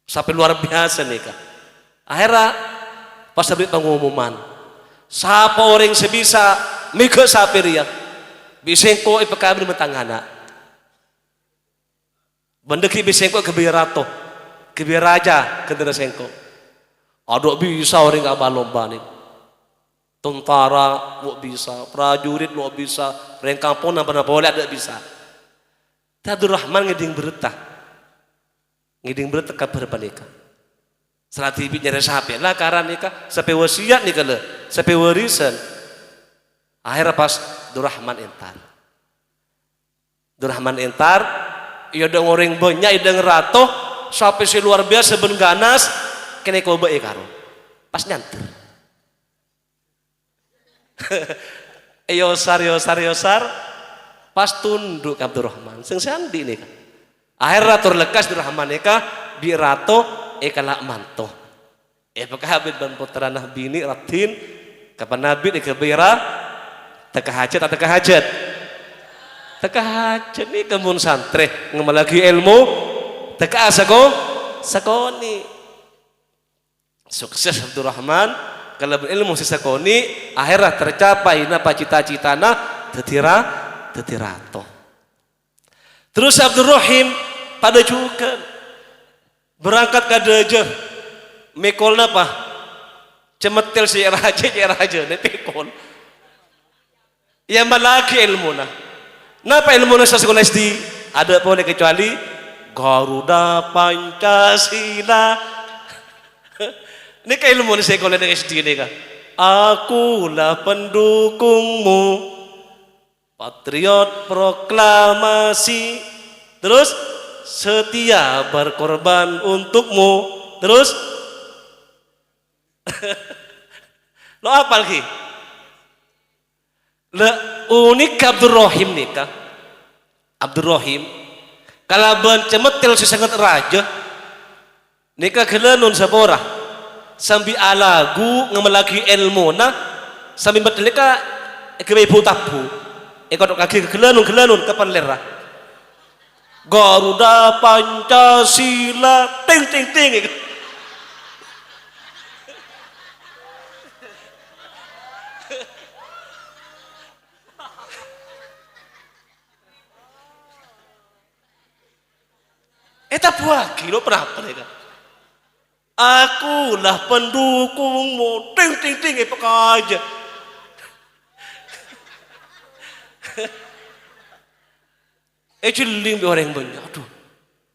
Sapi luar biasa nikah. Akhirnya pas beri pengumuman, siapa orang yang sebisa mega sapi dia. Bisengko ipakabri matangana. Bandeki bisengko kebirato, kebiraja kendera sengko. Adok bisa orang nggak balomba nih. Tentara lo bisa, prajurit lo bisa, orang kampung apa boleh ada bisa. Abdurrahman ngeding berita kabar panika. Setelah tibi nyari sapi lah karena nikah, sampai wasiat nikah le, sampai warisan. Akhirnya pas Abdurrahman entar, iya dong orang banyak, iya rato, sampai si luar biasa ben ganas, kena koba karo, pas nyanter. Yosar, pas tunduk Abdurrahman, sing sandi nih kan. Akhirnya terlekas Abdurrahman eka di rato, lak manto. Apakah Habib dan putra nah bini ratin, kapan Nabi dikebira? Teka hajat atau teka hajat? Teka hajat nih kemun santre ngemalagi ilmu teka sakoni. Sukses Abdurrahman kalau berilmu si sakoni akhirnya tercapai napa cita-citana tetirato. Terus Abdurrahim pada juga berangkat ke Dejah mikol napa cemetil si raja nepikol. Yang malaki ilmu na. Napa ilmu na sa sekolah SD? Ada boleh kecuali Garuda Pancasila. Ini ke ilmu na sekolah ng SD ini kan. Akulah pendukungmu, patriot proklamasi. Terus setia berkorban untukmu. Terus lo apa lagi? Le unik Abdurrahim nikah. Abdurrahim kalau bencemetil si sangat raja nikah kelenun sapora sambil alagu ngemelagi ilmu na sambil betelika kebaibu tabu ikut kaki kelenun kapan lera Garuda Pancasila ting ting ting. Eta buah kilo berapa nih kan? Akulah pendukungmu. Ting ting ting apa aja. Jeling orang banyak. Aduh.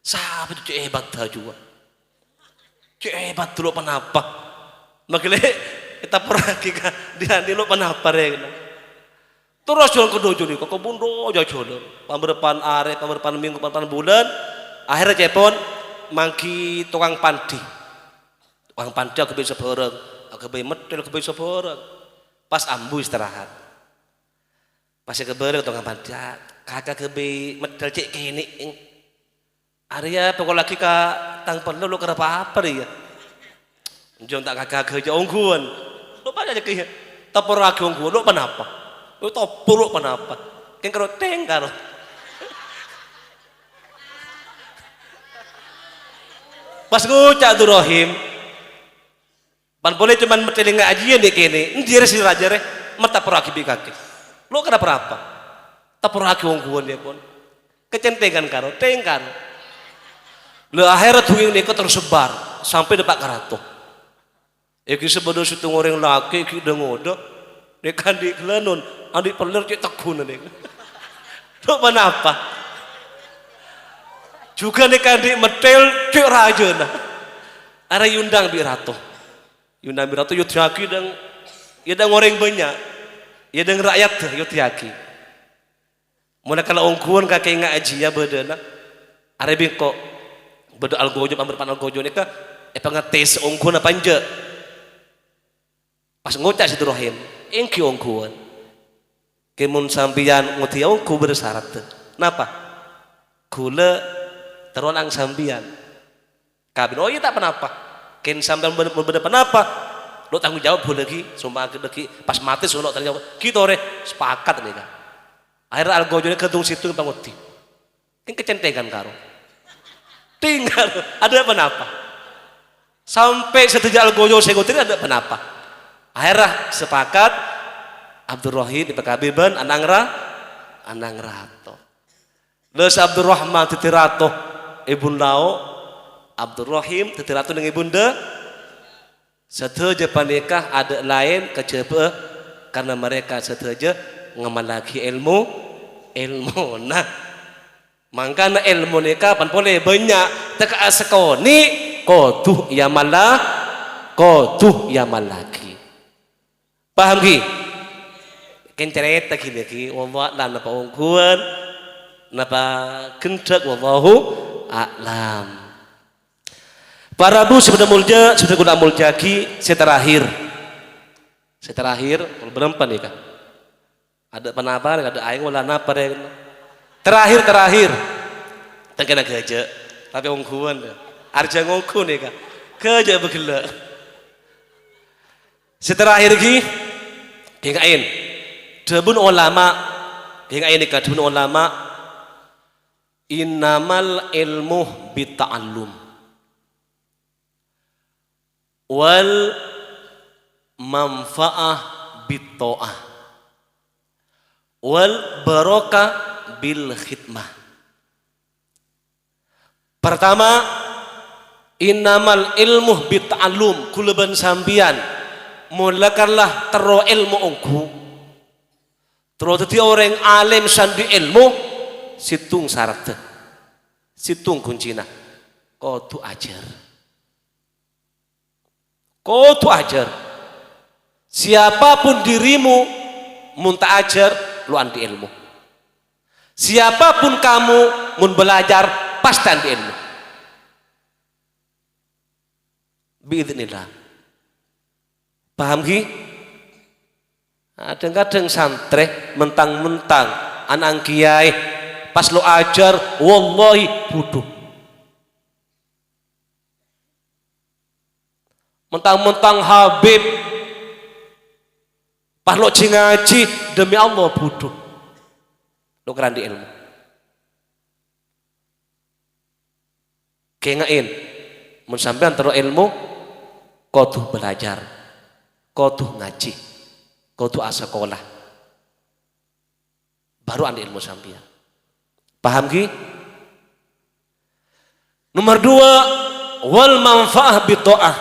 Sahabat itu hebat juga. Hebat dulu kenapa? Makanya kita pergi kan dia lo kenapa ya? Terus jual ke dojo nih, kok bundo aja jual. Pemberpan are, pemberpan minggu, pemberpan bulan. Akhirnya cepon mangki tukang pandi. Tukang pandi aku bisa bareng, aku bisa bareng. Pas ambu istirahat. Pas ke bareng tukang pandi, kakak kebe medal cek kini. Arya pokok lagi ka tang perlu lo kenapa apa ya? Jom tak kakak kerja ongguan. Lo pada aja kaya tapor lagi ongguan. Lo kenapa? Lo tapor lo kenapa? Kan kalau tengkar. Pas ngucap tu Rohim, pan boleh cuman telinga aja dek kene. Dia sih raja re, mata peraki kaki. Lo kenapa apa? Tapor lagi ongguan dia pun. Kecentengan karo tengkar. Le akhirat huing niko tersebar sampai depak karato. Eki sebelum situng orang laki ki dengodo, dekan di kelenon, adik peler cek tekun dek. Lo apa? Juga dekan di metel cek raja nah. Ada yundang birato, yundang birato yutiaki dan ya dan orang banyak, ya dan rakyat yutiaki. Mulai kalau ongkuan kakek ingat aji ya bedana, ada bingkok. Beda algojo pamberpan algojo nika pengetes ongkuan apa anje pas ngocak situ Rohim engki ongkuan kemun sambian nguti ongku bersyarat kenapa gula teronang sambian kabin oh iya tak kenapa ken sambian bener kenapa lo tanggung jawab boleh lagi sumpah lagi pas mati suno tanya jawab kita ore sepakat nih kan akhirnya algojo nika ketung situ panguti kan kecentengan karo tinggal ada penapa sampai setuju algojo segutir ada penapa akhirnya sepakat Abdurrahim di PKB anang rato les Abdurrahman titirato ibun lao Abdurrahim titirato dengan ibunda setuju panikah ada lain kecepe karena mereka setuju ngamalaki ilmu nah mangkana ilmu ni kapan boleh banyak teka sekoni kotuh ya malaki paham ki ken cerita gini ki wallah lan napa ongkuan napa kendak wallahu a'lam. Para bu sudah mulja sudah guna mulja ki terakhir berempat nih kak ada penapa ada aing wala napa deh terakhir tengkena kerja tapi ongkuan arja ngongku nih kak kerja begila seterakhir lagi hingain debun ulama innamal ilmu bita'allum wal manfa'ah bitta'ah wal barokah bil khidmah. Pertama innamal ilmu bita'allum kulaban sambian mulakanlah tero ilmu ongku terus tadi orang alim sandi ilmu situng syarat situng kuncina kau tu ajar siapapun dirimu munta ajar lu anti ilmu siapapun kamu mun belajar pasti anti ilmu biidznillah paham ki kadang-kadang santri mentang-mentang anak kiai pas lo ajar wallahi bodoh mentang-mentang Habib pas lo ngaji demi Allah bodoh lo kerandi ilmu kengain mun sampean terus ilmu kotuh belajar kotuh ngaji kotuh sekolah baru anda ilmu sampean paham ki nomor 2 wal manfaah bi ta'ah.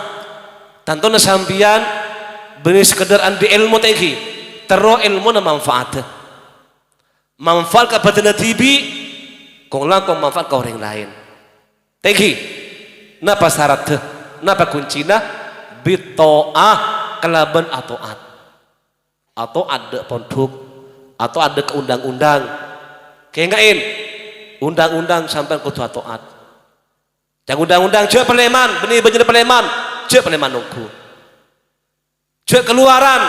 Tantona sambian benih sekedar andi ilmu tengki tero ilmu na manfaat kepada tibi kong langkong manfaat ke orang lain tengki napa syarat napa kuncina bi ta'ah kelaban atau ada pondok atau ada ke undang-undang kayak ngain undang-undang sampai kudu taat yang undang-undang cek peleman benih bener peleman cek peleman nunggu cek keluaran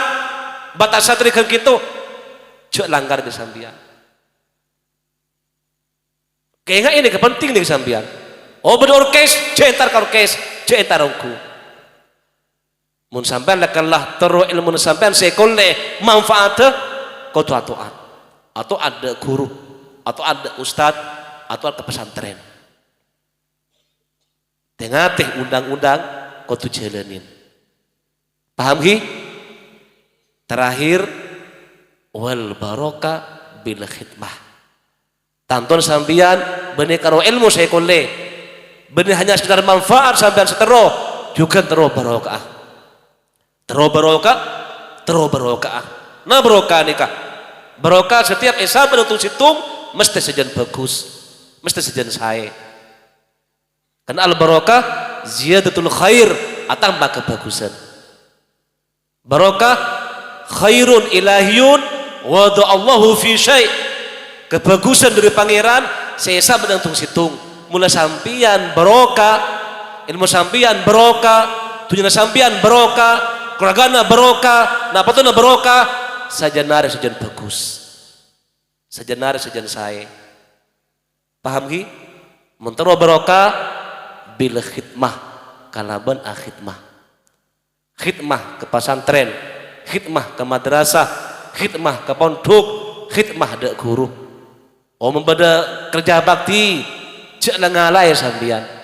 batasan terikan gitu cek langgar di sambian kayak ngain ini kepenting di sambian oh berorkes cek entar orkes cek entar nunggu mun sampean lekallah terus ilmu sampean sekole manfaatnya kau taat atau ada guru atau ada ustad atau ada pesantren tengah teh undang-undang kau tu jalanin paham ki terakhir wal barokah bil khidmah tanton sambian benih karo ilmu sekole benih hanya sekedar manfaat sampean setero juga tero barokah nah barokah nikah barokah setiap esa menuntut situng mesti sejen bagus mesti sejen saya karena al barokah ziyadatul khair tambah kebagusan barokah khairun ilahiyun wada Allahu fi syai kebagusan dari pangeran sesa menuntut situng mula sampian barokah ilmu sampian barokah tujuan sampian barokah keluargana barokah napatuna barokah sajanare sajan bagus sajanare sajan saya paham ki mentero barokah bil khidmah kalaban khidmah ke pesantren khidmah ke madrasah khidmah ke pondok khidmah ada guru oh membeda kerja bakti cek ngalai sambian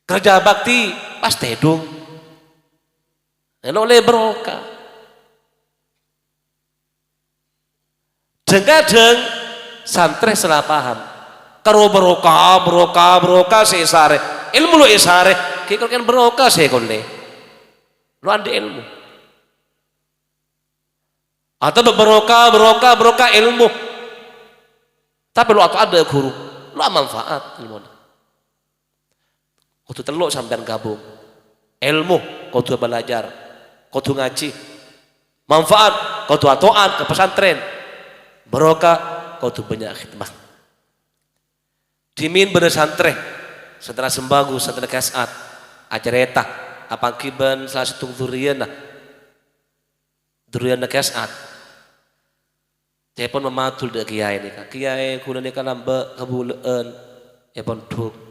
kerja bakti pasti dong oleh barokah jeng santri salah paham karo barokah sesare ilmu lo esare kiko kan barokah sekole lo ande ilmu atau barokah ilmu tapi lo atau ada guru lo manfaat ilmu kudu teluk sampean gabung ilmu kudu belajar kudu ngaji manfaat kudu taat ke pesantren barokah kudu banyak khidmah dimin bersantren setelah sembagu setelah kasat acareta apa kiban salah satu duriana kasat telepon mematul dek kiai kuna ni kalamba kebulaan telepon duk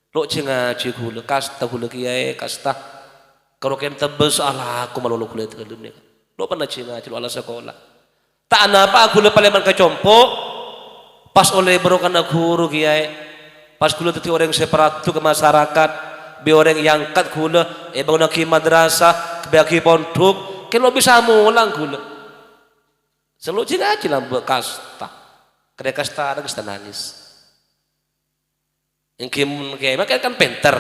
lo cenga cikul kasta kula kiai kasta kalau ken tebes ala aku malu kula telum ni lo pernah cenga cilu ala sekolah tak napa aku le paleman kecompo pas oleh berokan guru kiai pas kula teti orang separatu ke masyarakat be orang yang kat kula bangun ki madrasah bagi pondok ken lo bisa mulang kula selalu cenga cilam kasta kena kasta ada kasta nangis yang kayak kan penter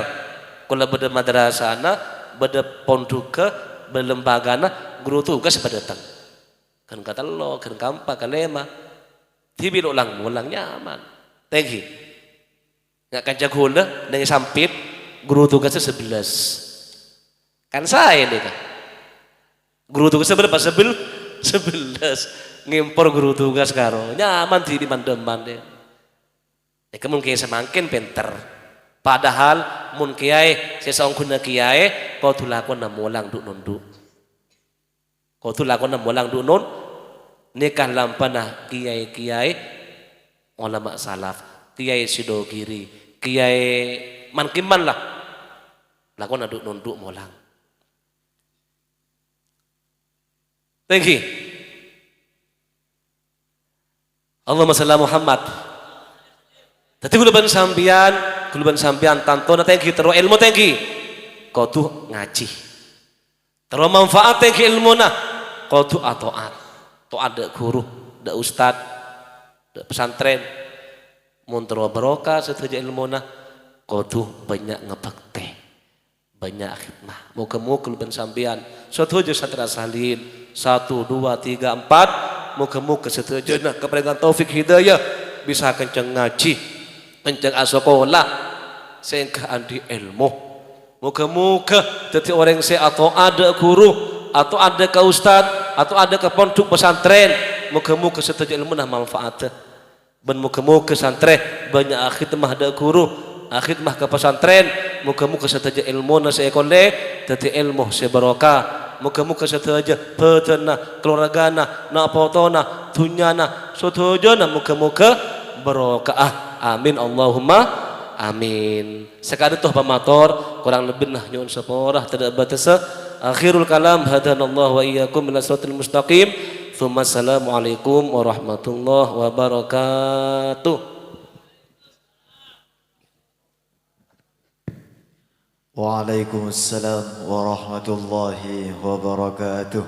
kalau beda madrasana beda ponduka belembagana guru tugas pada datang kan kata lo kan kampa kalema tibi lo mulang nyaman thank you nggak kan jagola dengan sampit guru tugasnya 11 kan saya nih kan guru tugasnya berapa 11 ngimpor guru tugas karo nyaman tibi mandeman deh kamu kiai semakin pinter padahal mun kiai sesong guna kiai kau tu lakon namulang duk nunduk kau tu lakon namulang duk nun nikah lampana kiai ulama salaf kiai sidogiri kiai mankiman lah lakon duk nunduk mulang thank you Allahumma salli Muhammad. Tapi kuluban sambian tantona tengki terus ilmu tengki kau tuh ngaji terus manfaat tengki ilmu nah kau tuh atoat ada guru ada ustad ada pesantren mun terus barokah setuju ilmu nah kudu banyak ngebakti, banyak khidmah. Muka-muka ben sampean setuju satria salin 1 2 3 4. Muka-muka setuju nah kepada taufik hidayah bisa kenceng ngaji, kenceng sekolah, sehingga andi ilmu. Muka-muka jadi orang atau ada guru atau ada ke ustad atau ada ke pondok pesantren. Muka-muka setuju ilmu nah manfaat. Ben muka-muka santren banyak khidmah ada guru, khidmah ke pesantren. Muka-muka setuju ilmu na seekole jadi ilmu sebarokah. Muka-muka setuju petana keluargana na potona dunyana setuju na muka-muka barokah. Amin Allahumma amin. Sekali tuh pamator kurang lebih nah nyuwun saporah tidak batas. Akhirul kalam hadanallahu wa iyyakum ila siratal mustaqim. Assalamualaikum warahmatullahi wabarakatuh. Waalaikumsalam warahmatullahi wabarakatuh.